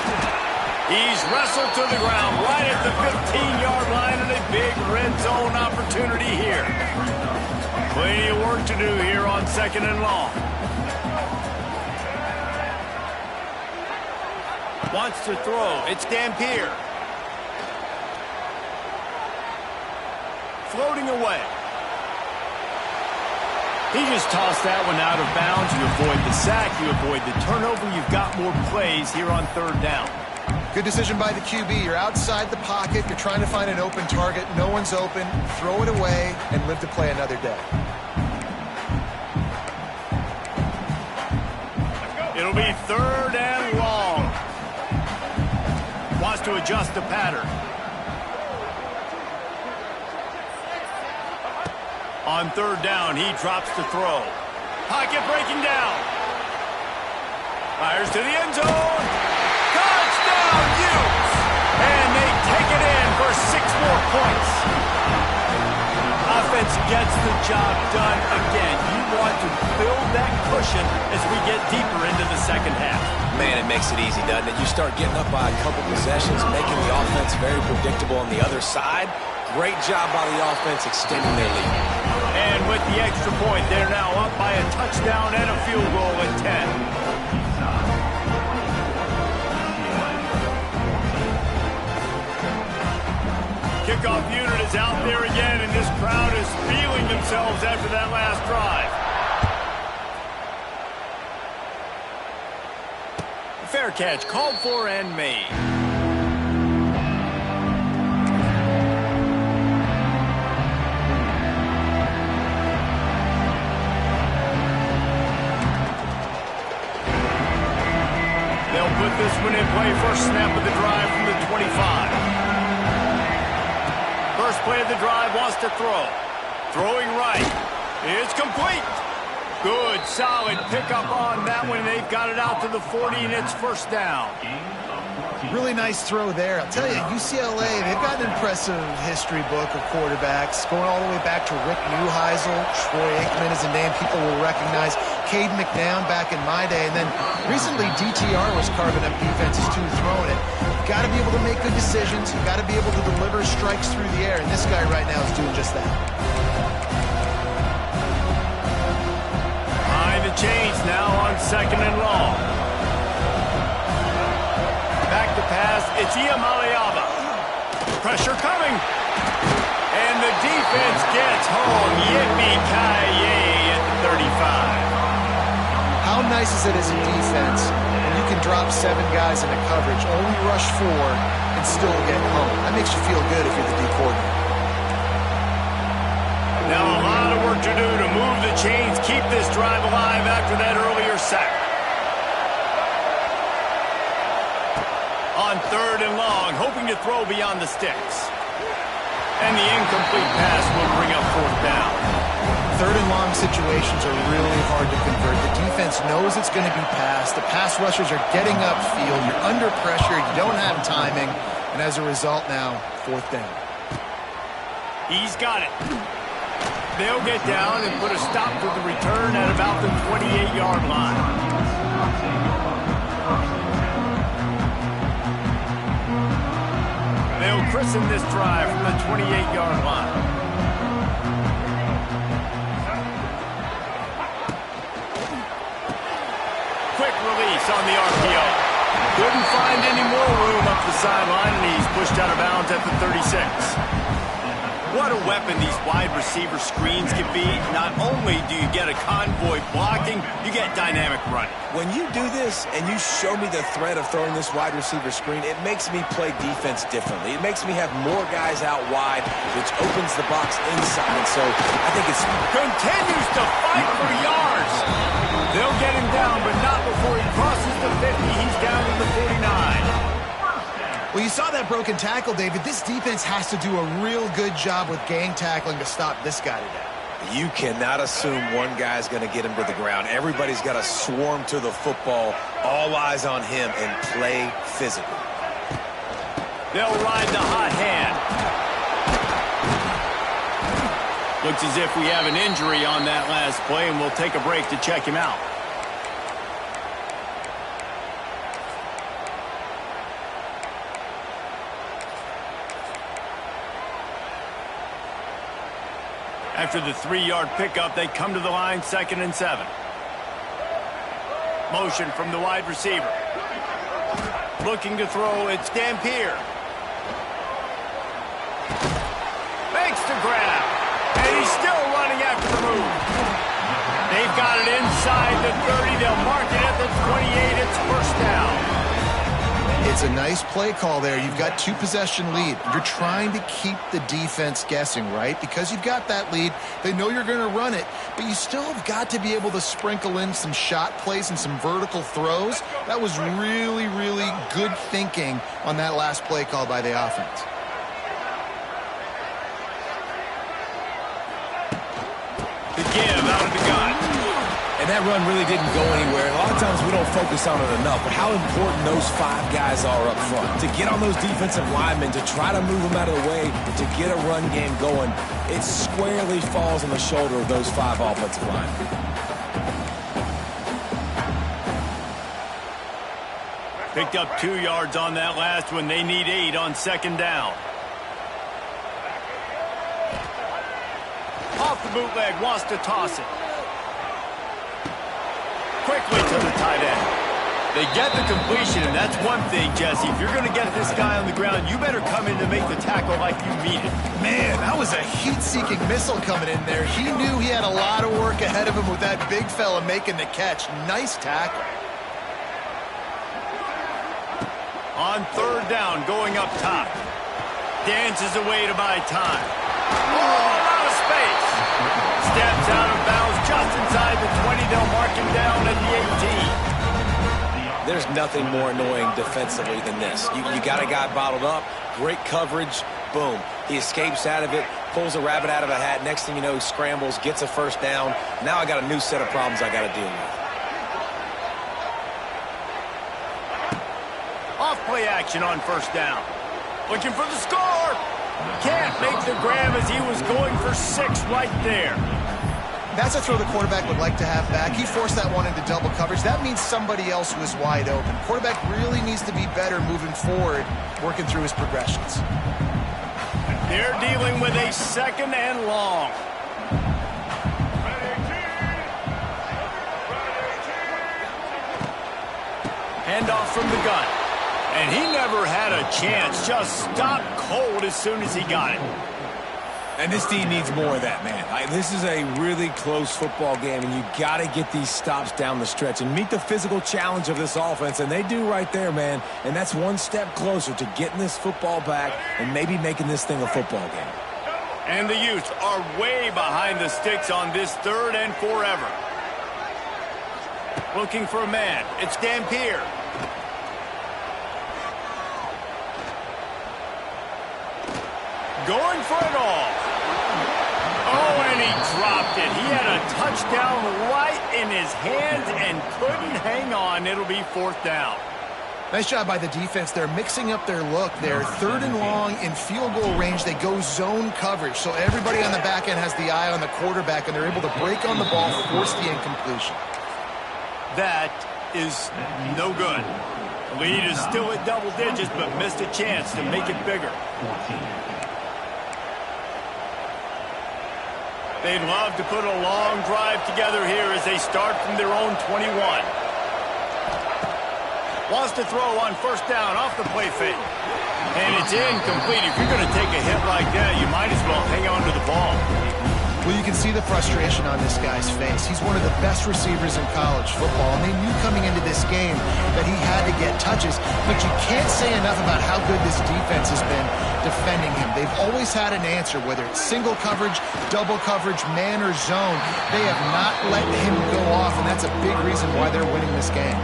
[SPEAKER 1] He's wrestled to the ground right at the 15-yard line, and a big red zone opportunity here. Plenty of work to do here on second and long. Wants to throw. It's Dampier. Floating away. He just tossed that one out of bounds. You avoid the sack. You avoid the turnover. You've got more plays here on third down.
[SPEAKER 2] Good decision by the QB. You're outside the pocket. You're trying to find an open target. No one's open. Throw it away and live to play another day.
[SPEAKER 1] It'll be third and long. Wants to to adjust the pattern. On third down, he drops to throw. Pocket breaking down. Fires to the end zone. Touchdown, Utes! And they take it in for 6 more points. Offense gets the job done again. You want to build that cushion as we get deeper into the second half.
[SPEAKER 3] Man, it makes it easy, doesn't it? You start getting up by a couple possessions, making the offense very predictable on the other side. Great job by the offense extending their lead.
[SPEAKER 1] And with the extra point, they're now up by a touchdown and a field goal at 10. Kickoff unit is out there again, and this crowd is feeling themselves after that last drive. Fair catch, called for and made. They'll put this one in play. First snap of the drive from the 25. First play of the drive, wants to throw. Throwing right. It's complete. Good, solid pickup on that one. They've got it out to the 40, and it's first down.
[SPEAKER 2] Really nice throw there. I'll tell you, UCLA, they've got an impressive history book of quarterbacks, going all the way back to Rick Neuheisel. Troy Aikman is a name people will recognize. Caden McNown back in my day. And then recently, DTR was carving up defenses, too, throwing it. You've got to be able to make good decisions. You've got to be able to deliver strikes through the air. And this guy right now is doing just that.
[SPEAKER 1] Behind the chains now on second and long. Back to pass, it's Iamaleava. Pressure coming. And the defense gets home. Yippee-ki-yay at the 35.
[SPEAKER 2] How nice is it as a defense when you can drop 7 guys into coverage, only rush 4, and still get home? That makes you feel good if you're the D coordinator.
[SPEAKER 1] Now a lot of work to do to move the chains, keep this drive alive after that earlier sack. On third and long, hoping to throw beyond the sticks. And the incomplete pass will bring up fourth down.
[SPEAKER 2] Third and long situations are really hard to convert. The defense knows it's going to be passed. The pass rushers are getting upfield. You're under pressure. You don't have timing. And as a result now, fourth down.
[SPEAKER 1] He's got it. They'll get down and put a stop to the return at about the 28-yard line. They'll christen this drive from the 28-yard line. Quick release on the RPO. Couldn't find any more room up the sideline, and he's pushed out of bounds at the 36. What a weapon these wide receiver screens can be. Not only do you get a convoy blocking, you get dynamic running.
[SPEAKER 3] When you do this and you show me the threat of throwing this wide receiver screen, it makes me play defense differently. It makes me have more guys out wide, which opens the box inside. So I think it's...
[SPEAKER 1] Continues to fight for yards. They'll get him down, but not before he crosses the 50. He's down to the 49.
[SPEAKER 2] Well, you saw that broken tackle, David. This defense has to do a real good job with gang tackling to stop this guy today.
[SPEAKER 3] You cannot assume one guy's going to get him to the ground. Everybody's got to swarm to the football, all eyes on him, and play physically.
[SPEAKER 1] They'll ride the hot hand. Looks as if we have an injury on that last play, and we'll take a break to check him out. After the 3-yard pickup, they come to the line, 2nd and 7. Motion from the wide receiver. Looking to throw, it's Dampier. Makes the grab. And he's still running after the move. They've got it inside the 30. They'll mark it at the 28. It's first down.
[SPEAKER 2] It's It's a nice play call there. You've got 2-possession lead. You're trying to keep the defense guessing, right? Because you've got that lead, they know you're going to run it, but you still have got to be able to sprinkle in some shot plays and some vertical throws. That was really, really good thinking on that last play call by the offense.
[SPEAKER 1] The give out of the gun.
[SPEAKER 3] And that run really didn't go anywhere. A lot of times we don't focus on it enough, but how important those 5 guys are up front. To get on those defensive linemen, to try to move them out of the way, to get a run game going, it squarely falls on the shoulder of those 5 offensive linemen.
[SPEAKER 1] Picked up 2 yards on that last one. They need 8 on second down. Off the bootleg, wants to toss it. Quickly to the tight end. They get the completion, and that's one thing, Jesse. If you're going to get this guy on the ground, you better come in to make the tackle like you mean it.
[SPEAKER 2] Man, that was a heat-seeking missile coming in there. He knew he had a lot of work ahead of him with that big fella making the catch. Nice tackle.
[SPEAKER 1] On third down, going up top. Dances away to buy time. Oh, out of space. Steps out of bounds just inside the 20. They'll mark him down at the 18.
[SPEAKER 3] There's nothing more annoying defensively than this. You got a guy bottled up, great coverage, boom. He escapes out of it, pulls a rabbit out of a hat. Next thing you know, he scrambles, gets a first down. Now I got a new set of problems I got to deal with.
[SPEAKER 1] Off play action on first down. Looking for the score. Can't make the grab as he was going for 6 right there.
[SPEAKER 2] That's a throw the quarterback would like to have back. He forced that one into double coverage. That means somebody else was wide open. Quarterback really needs to be better moving forward, working through his progressions.
[SPEAKER 1] They're dealing with a second and long. Handoff from the gun. And he never had a chance. Just stopped cold as soon as he got it.
[SPEAKER 3] And this team needs more of that, man. This is a really close football game, and you got to get these stops down the stretch and meet the physical challenge of this offense, and they do right there, man. And that's one step closer to getting this football back and maybe making this thing a football game.
[SPEAKER 1] And the Utes are way behind the sticks on this third and forever. Looking for a man. It's Dampier. Going for it all. Oh, and he dropped it. He had a touchdown right in his hands and couldn't hang on. It'll be fourth down.
[SPEAKER 2] Nice job by the defense. They're mixing up their look. They're third and long in field goal range. They go zone coverage. So everybody on the back end has the eye on the quarterback, and they're able to break on the ball, force the incompletion.
[SPEAKER 1] That is no good. The lead is still at double digits, but missed a chance to make it bigger. They'd love to put a long drive together here as they start from their own 21. Wants to throw on first down off the play fake. And it's incomplete. If you're going to take a hit like that, you might as well hang on to the ball.
[SPEAKER 2] Well, you can see the frustration on this guy's face. He's one of the best receivers in college football, and they knew coming into this game that he had to get touches, but you can't say enough about how good this defense has been defending him. They've always had an answer, whether it's single coverage, double coverage, man or zone. They have not let him go off, and that's a big reason why they're winning this game.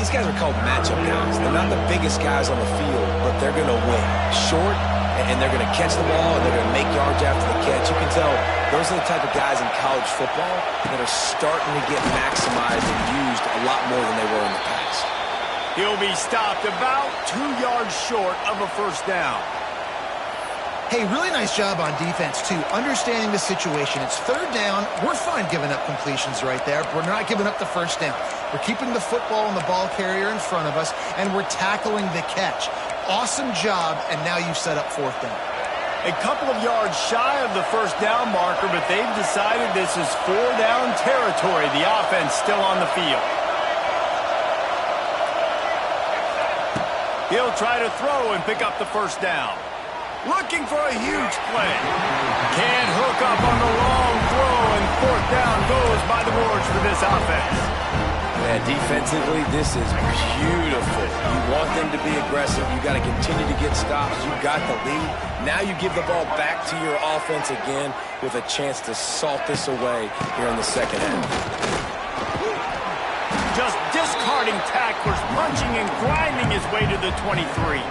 [SPEAKER 3] These guys are called matchup guys. They're not the biggest guys on the field, but they're going to win. Short, and they're going to catch the ball, and they're going to make yards after the catch. You can tell those are the type of guys in college football that are starting to get maximized and used a lot more than they were in the past.
[SPEAKER 1] He'll be stopped about 2 yards short of a first down.
[SPEAKER 2] Hey, really nice job on defense, too, understanding the situation. It's third down. We're fine giving up completions right there. We're not giving up the first down. We're keeping the football and the ball carrier in front of us, and we're tackling the catch. Awesome job, and now you've set up fourth down.
[SPEAKER 1] A couple of yards shy of the first down marker, but they've decided this is 4-down territory. The offense still on the field. He'll try to throw and pick up the first down. Looking for a huge play. Can't hook up on the long throw, and fourth down goes by the boards for this offense.
[SPEAKER 3] Man, defensively, this is beautiful. You want them to be aggressive. You got to continue to get stops. You got the lead. Now you give the ball back to your offense again with a chance to salt this away here in the second half.
[SPEAKER 1] Just discarding tacklers, punching and grinding his way to the 23.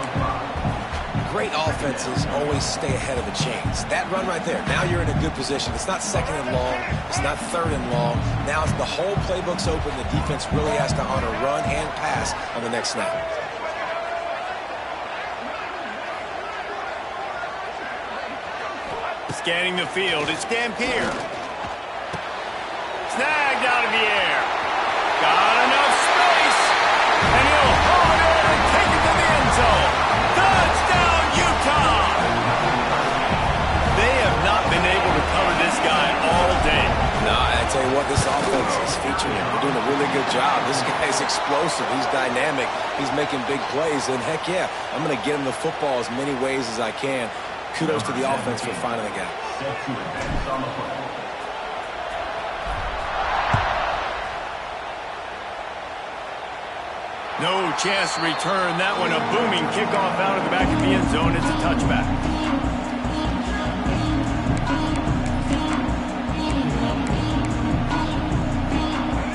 [SPEAKER 3] Great offenses always stay ahead of the chains. That run right there, now you're in a good position. It's not second and long. It's not third and long. Now it's the whole playbook's open. The defense really has to honor run and pass on the next snap.
[SPEAKER 1] Scanning the field, it's Dampier. Snagged out of the air. Got enough space. And he'll haul it in and take it to the end zone. Touchdown, Utah! They have not been able to cover this guy all day.
[SPEAKER 3] No, I tell you what, this offense is featuring him. They're doing a really good job. This guy's explosive. He's dynamic. He's making big plays. And heck yeah, I'm going to get him the football as many ways as I can. Kudos to the offense for finding the gap.
[SPEAKER 1] No chance to return that one. A booming kickoff out of the back of the end zone. It's a touchback.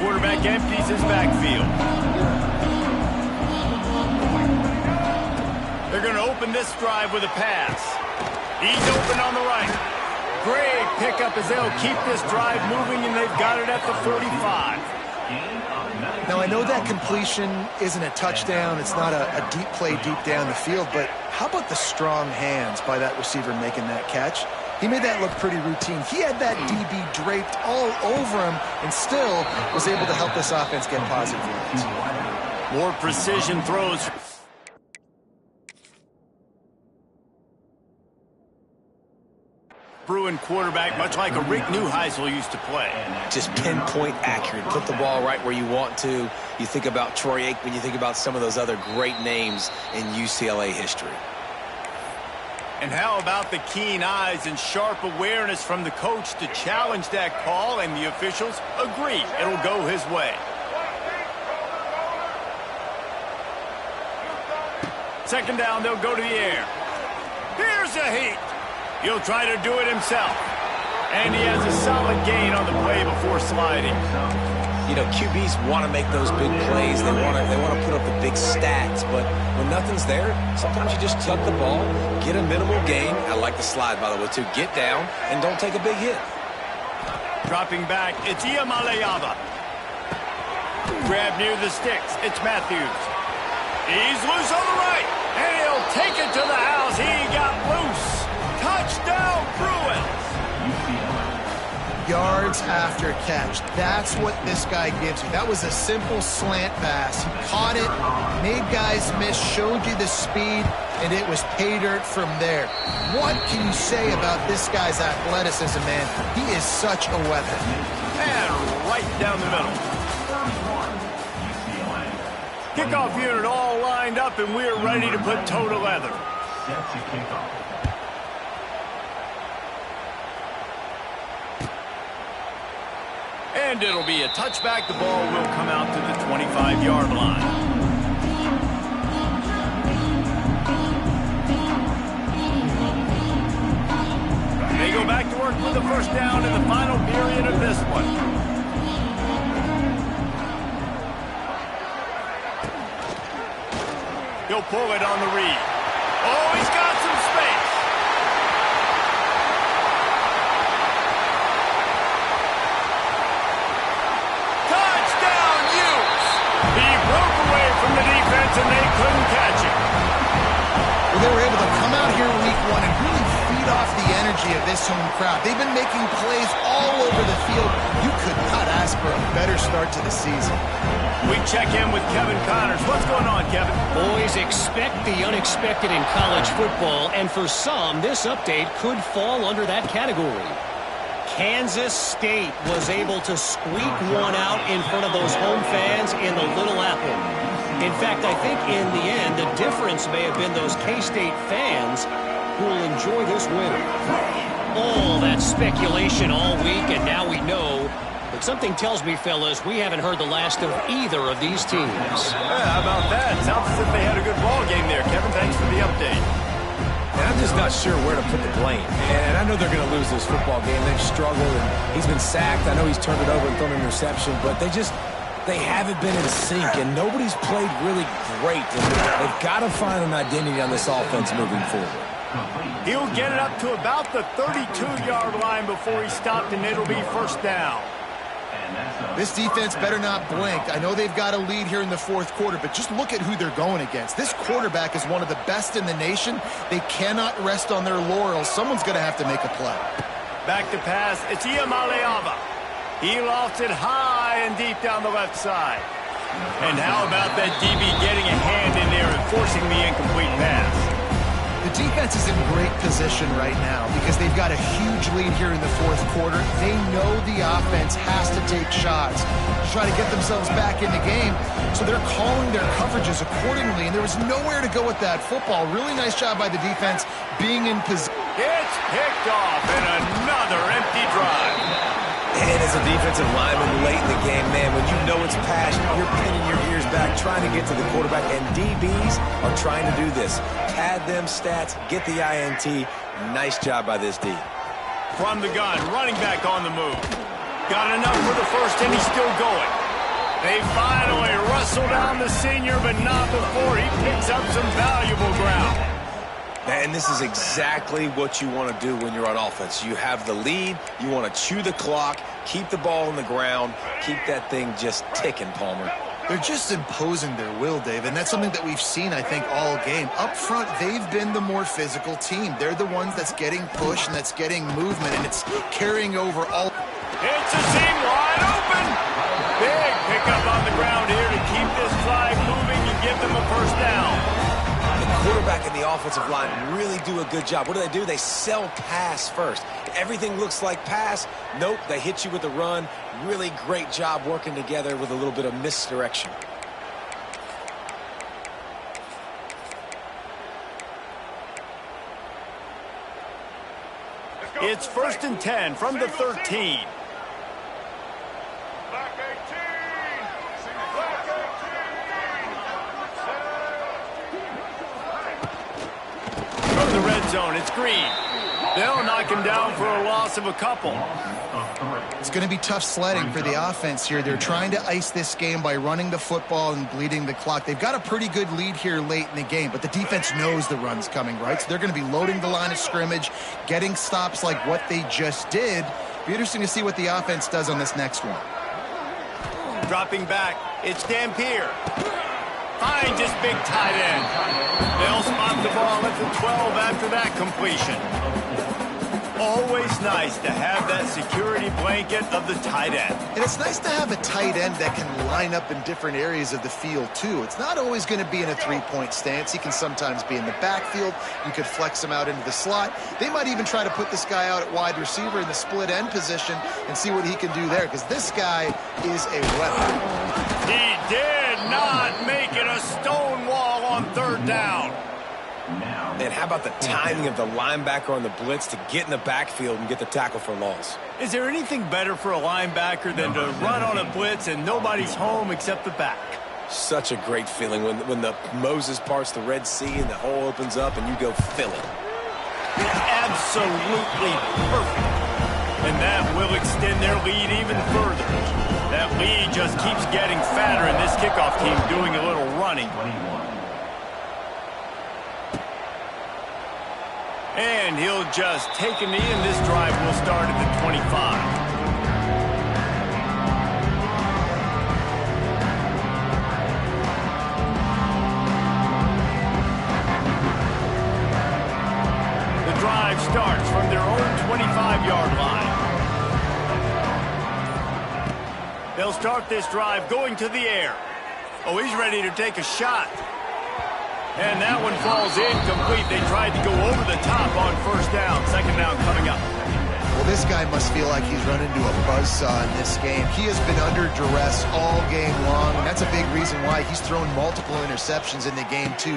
[SPEAKER 1] Quarterback empties his backfield. They're going to open this drive with a pass. He's open on the right. Great pickup as they'll keep this drive moving, and they've got it at the 45.
[SPEAKER 2] Now, I know that completion isn't a touchdown. It's not a deep play deep down the field, but how about the strong hands by that receiver making that catch? He made that look pretty routine. He had that DB draped all over him and still was able to help this offense get positive yards.
[SPEAKER 1] More precision throws. Bruin quarterback, much like a Rick Neuheisel used to play.
[SPEAKER 3] Just pinpoint accurate. Put the ball right where you want to. You think about Troy Aikman, you think about some of those other great names in UCLA history.
[SPEAKER 1] And how about the keen eyes and sharp awareness from the coach to challenge that call, and the officials agree it'll go his way. Second down, they'll go to the air. Here's a heat. He'll try to do it himself. And he has a solid gain on the play before sliding.
[SPEAKER 3] You know, QBs want to make those big plays. They want to put up the big stats. But when nothing's there, sometimes you just tuck the ball, get a minimal gain. I like the slide, by the way, too. Get down and don't take a big hit.
[SPEAKER 1] Dropping back, it's Iamaleava. Grab near the sticks, it's Matthews. He's loose on the right, and he'll take it to the house. He got loose. Touchdown, Bruins!
[SPEAKER 2] Yards after catch. That's what this guy gives you. That was a simple slant pass. He caught it, made guys miss, showed you the speed, and it was pay dirt from there. What can you say about this guy's athleticism, man? He is such a weapon.
[SPEAKER 1] And right down the middle. Kickoff unit all lined up, and we're ready to put toe to leather. And it'll be a touchback. The ball will come out to the 25-yard line. They go back to work with the first down in the final period of this one. He'll pull it on the read. Oh, he's got some space. Touchdown, Utes! He broke away from the defense, and they couldn't catch him.
[SPEAKER 2] Well, they were able to come out here week one and really feed off the energy of this home crowd. They've been making plays all over the field. You could not ask for a better start to the season.
[SPEAKER 1] We check in with Kevin Connors. What's going on, Kevin?
[SPEAKER 4] Boys, expect the unexpected in college football, and for some, this update could fall under that category. Kansas State was able to squeak one out in front of those home fans in the Little Apple. In fact, I think in the end, the difference may have been those K-State fans who will enjoy this win. All that speculation all week, and now we know the Something tells me, fellas, we haven't heard the last of either of these teams.
[SPEAKER 1] Yeah, how about that? Sounds as if they had a good ball game there. Kevin, thanks for the update.
[SPEAKER 3] And I'm just not sure where to put the blame. And I know they're going to lose this football game. They've struggled, and he's been sacked. I know he's turned it over and thrown an interception, but they haven't been in sync, and nobody's played really great. And they've got to find an identity on this offense moving forward.
[SPEAKER 1] He'll get it up to about the 32-yard line before he's stopped, and it'll be first down.
[SPEAKER 2] This defense better not blink. I know they've got a lead here in the fourth quarter, but just look at who they're going against. This quarterback is one of the best in the nation. They cannot rest on their laurels. Someone's going to have to make a play.
[SPEAKER 1] Back to pass. It's Iamaleava. He lofts it high and deep down the left side. And how about that DB getting a hand in there and forcing the incomplete pass?
[SPEAKER 2] The defense is in great position right now because they've got a huge lead here in the fourth quarter. They know the offense has to take shots to try to get themselves back in the game, so they're calling their coverages accordingly, and there was nowhere to go with that football. Really nice job by the defense being in position.
[SPEAKER 1] It's picked off, and another empty drive.
[SPEAKER 3] And as a defensive lineman late in the game, man, when you know it's pass, you're pinning your ears back, trying to get to the quarterback, and DBs are trying to do this. Pad them stats, get the INT. Nice job by this D.
[SPEAKER 1] From the gun, running back on the move. Got enough for the first, and he's still going. They finally wrestle down the senior, but not before he picks up some valuable ground.
[SPEAKER 3] And this is exactly what you want to do when you're on offense. You have the lead, you want to chew the clock, keep the ball on the ground, keep that thing just ticking, Palmer.
[SPEAKER 2] They're just imposing their will, Dave, and that's something that we've seen, I think, all game. Up front, they've been the more physical team. They're the ones that's getting pushed and that's getting movement, and it's carrying over all.
[SPEAKER 1] It's a seam wide open. Big pickup on the ground here to keep this drive moving and give them a first down.
[SPEAKER 3] Quarterback and the offensive line really do a good job. What do? They sell pass first. Everything looks like pass. Nope, they hit you with a run. Really great job working together with a little bit of misdirection.
[SPEAKER 1] It's 1st and 10 from the 13. From the red zone, it's Green. They'll knock him down for a loss of a couple.
[SPEAKER 2] It's going to be tough sledding for the offense here. They're trying to ice this game by running the football and bleeding the clock. They've got a pretty good lead here late in the game, but the defense knows the run's coming, right? So they're going to be loading the line of scrimmage, getting stops like what they just did. Be interesting to see what the offense does on this next one.
[SPEAKER 1] Dropping back, it's Dampier. Finds his big tight end. They'll spot the ball at the 12 after that completion. Always nice to have that security blanket of the tight end.
[SPEAKER 2] And it's nice to have a tight end that can line up in different areas of the field, too. It's not always going to be in a three-point stance. He can sometimes be in the backfield. You could flex him out into the slot. They might even try to put this guy out at wide receiver in the split end position and see what he can do there, because this guy is a weapon.
[SPEAKER 1] He did not make it a stone wall on 3rd down.
[SPEAKER 3] And how about the timing of the linebacker on the blitz to get in the backfield and get the tackle for loss?
[SPEAKER 1] Is there anything better for a linebacker than to run on a blitz and nobody's home except the back?
[SPEAKER 3] Such a great feeling when the Moses parts the Red Sea and the hole opens up and you go fill it.
[SPEAKER 1] Absolutely perfect. And that will extend their lead even further. That lead just keeps getting fatter, and this kickoff team doing a little running. And he'll just take a knee, and this drive will start at the 25. The drive starts from their own 25-yard line. They'll start this drive going to the air. Oh, he's ready to take a shot. And that one falls incomplete. They tried to go over the top on 1st down. 2nd down coming up.
[SPEAKER 2] Well, this guy must feel like he's run into a buzzsaw in this game. He has been under duress all game long, and that's a big reason why he's thrown multiple interceptions in the game, too.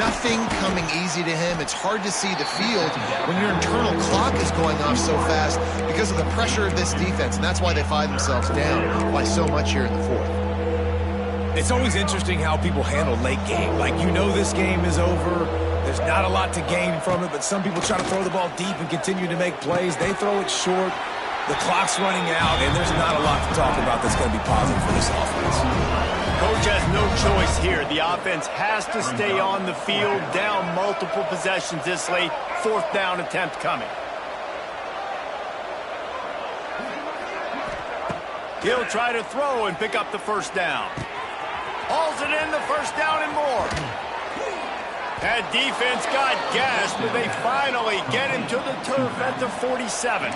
[SPEAKER 2] Nothing coming easy to him. It's hard to see the field when your internal clock is going off so fast because of the pressure of this defense, and that's why they find themselves down by so much here in the fourth.
[SPEAKER 3] It's always interesting how people handle late game. Like, you know this game is over. There's not a lot to gain from it, but some people try to throw the ball deep and continue to make plays. They throw it short. The clock's running out, and there's not a lot to talk about that's going to be positive for this offense.
[SPEAKER 1] Coach has no choice here. The offense has to stay on the field, down multiple possessions this late. Fourth down attempt coming. He'll try to throw and pick up the first down. Hauls it in, the first down and more. That defense got gashed, but they finally get him to the turf at the 47.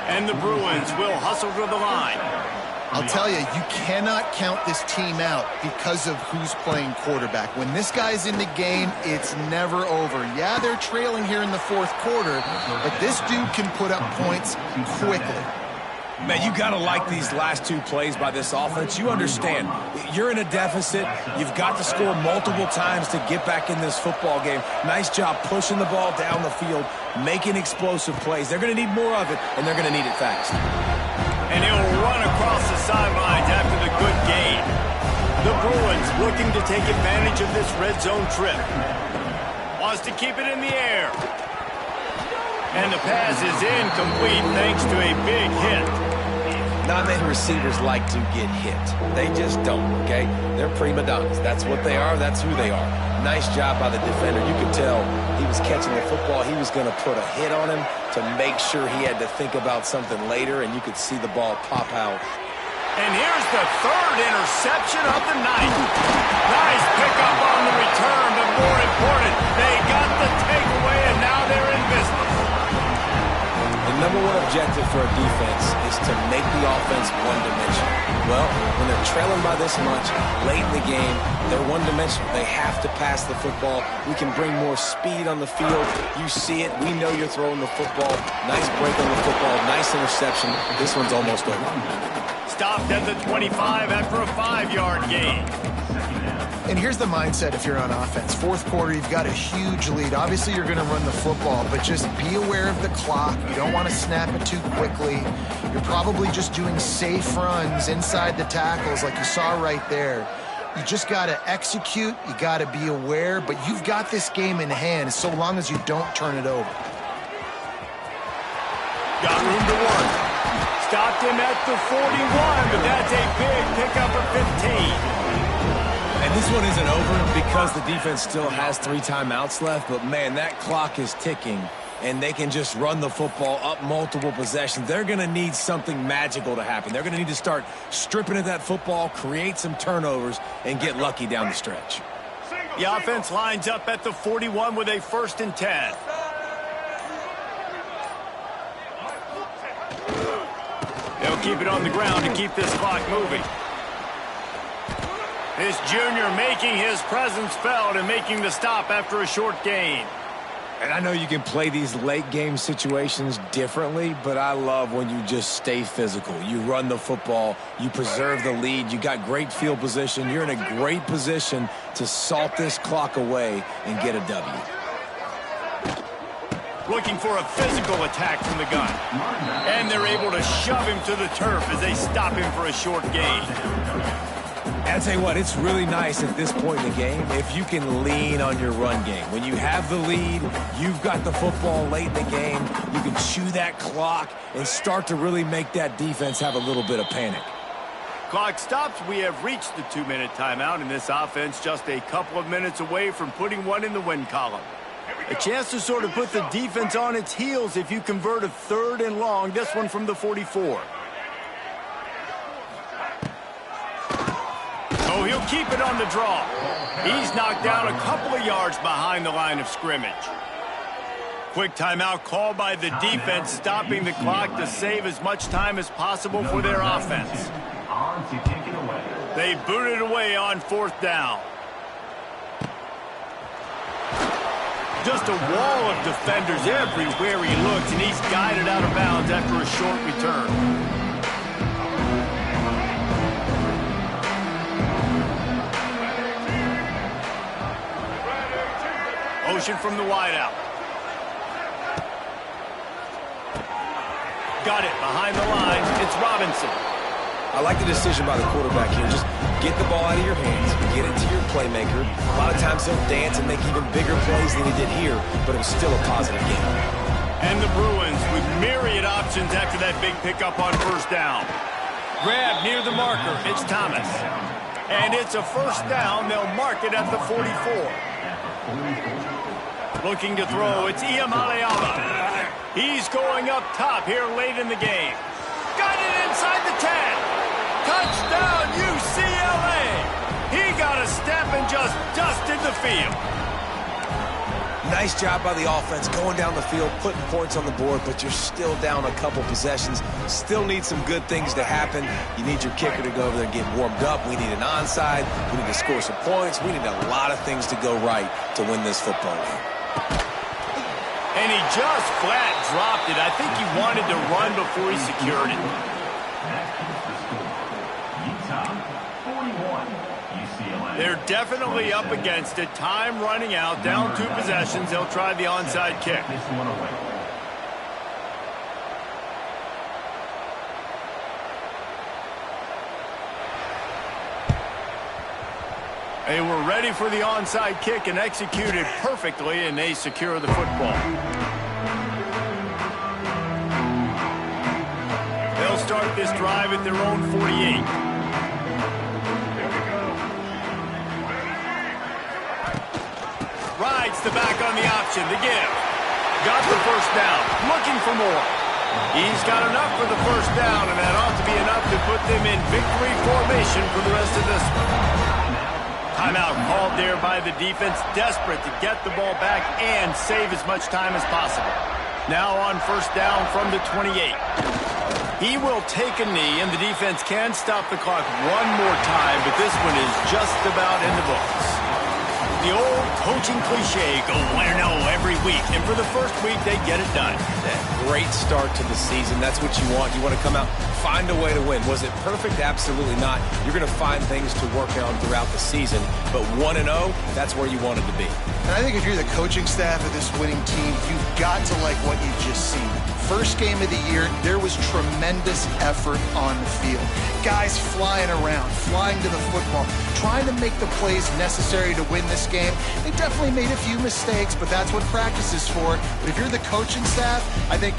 [SPEAKER 1] And the Bruins will hustle to the line.
[SPEAKER 2] I'll tell you, you cannot count this team out because of who's playing quarterback. When this guy's in the game, it's never over. Yeah, they're trailing here in the fourth quarter, but this dude can put up points quickly.
[SPEAKER 3] Man, you got to like these last two plays by this offense. You understand, you're in a deficit. You've got to score multiple times to get back in this football game. Nice job pushing the ball down the field, making explosive plays. They're going to need more of it, and they're going to need it fast.
[SPEAKER 1] And he'll run across the sidelines after the good gain. The Bruins looking to take advantage of this red zone trip. Wants to keep it in the air. And the pass is incomplete thanks to a big hit.
[SPEAKER 3] Not many receivers like to get hit. They just don't, okay? They're prima donnas. That's what they are. That's who they are. Nice job by the defender. You could tell he was catching the football. He was going to put a hit on him to make sure he had to think about something later, and you could see the ball pop out.
[SPEAKER 1] And here's the third interception of the night. Nice pickup on the return, but more important, they got the takeaway, and now they're in business.
[SPEAKER 3] The number one objective for a defense is to make the offense one-dimensional. Well, when they're trailing by this much, late in the game, they're one-dimensional. They have to pass the football. We can bring more speed on the field. You see it. We know you're throwing the football. Nice break on the football. Nice interception. This one's almost over.
[SPEAKER 1] Stopped at the 25 after a 5-yard gain.
[SPEAKER 2] And here's the mindset if you're on offense. Fourth quarter, you've got a huge lead. Obviously, you're going to run the football, but just be aware of the clock. You don't want to snap it too quickly. You're probably just doing safe runs inside the tackles like you saw right there. You just got to execute. You got to be aware, but you've got this game in hand so long as you don't turn it over.
[SPEAKER 1] Got room to work. Stopped him at the 41, but that's a big pickup of 15.
[SPEAKER 3] And this one isn't over because the defense still has 3 timeouts left, but man, that clock is ticking, and they can just run the football up multiple possessions. They're going to need something magical to happen. They're going to need to start stripping at that football, create some turnovers, and get lucky down the stretch.
[SPEAKER 1] The offense lines up at the 41 with a 1st and 10. They'll keep it on the ground to keep this clock moving. This junior making his presence felt and making the stop after a short gain.
[SPEAKER 3] And I know you can play these late game situations differently, but I love when you just stay physical. You run the football, you preserve the lead, you got great field position. You're in a great position to salt this clock away and get a W.
[SPEAKER 1] Looking for a physical attack from the gun. And they're able to shove him to the turf as they stop him for a short gain.
[SPEAKER 3] And I'll tell you what, it's really nice at this point in the game if you can lean on your run game. When you have the lead, you've got the football late in the game, you can chew that clock and start to really make that defense have a little bit of panic.
[SPEAKER 1] Clock stops. We have reached the 2-minute timeout, and this offense just a couple of minutes away from putting one in the win column. A chance to sort of put the defense on its heels if you convert a 3rd and long, this one from the 44. Oh, he'll keep it on the draw. He's knocked down a couple of yards behind the line of scrimmage. Quick timeout called by the defense, stopping the clock to save as much time as possible for their offense. They boot it away on 4th down. Just a wall of defenders everywhere he looks, and he's guided out of bounds after a short return. Motion from the wideout. Got it behind the line. It's Robinson.
[SPEAKER 3] I like the decision by the quarterback here. Just get the ball out of your hands, get it to your playmaker. A lot of times he'll dance and make even bigger plays than he did here, but it was still a positive game.
[SPEAKER 1] And the Bruins with myriad options after that big pickup on first down. Grab near the marker. It's Thomas. And it's a first down. They'll mark it at the 44. Looking to throw. It's Iamaleava. He's going up top here late in the game. Got it inside the 10. Touchdown, UCLA! He got a step and just dusted the field.
[SPEAKER 3] Nice job by the offense going down the field, putting points on the board, but you're still down a couple possessions. Still need some good things to happen. You need your kicker to go over there and get warmed up. We need an onside. We need to score some points. We need a lot of things to go right to win this football game.
[SPEAKER 1] And he just flat dropped it. I think he wanted to run before he secured it. They're definitely up against it. Time running out. Down 2 possessions. They'll try the onside kick. They were ready for the onside kick and executed perfectly, and they secure the football. They'll start this drive at their own 48. Rides the back on the option. The give. Got the first down. Looking for more. He's got enough for the first down, and that ought to be enough to put them in victory formation for the rest of this one. Timeout called there by the defense, desperate to get the ball back and save as much time as possible. Now on first down from the 28. He will take a knee, and the defense can stop the clock one more time, but this one is just about in the books. The old coaching cliche, go 1-0 every week, and for the first week, they get it done.
[SPEAKER 3] That great start to the season. That's what you want. You want to come out, find a way to win. Was it perfect? Absolutely not. You're going to find things to work on throughout the season, but 1-0, that's where you wanted to be.
[SPEAKER 2] And I think if you're the coaching staff of this winning team, you've got to like what you've just seen. First game of the year, there was tremendous effort on the field. Guys flying around, flying to the football, trying to make the plays necessary to win this game. They definitely made a few mistakes, but that's what practice is for. But if you're the coaching staff, I think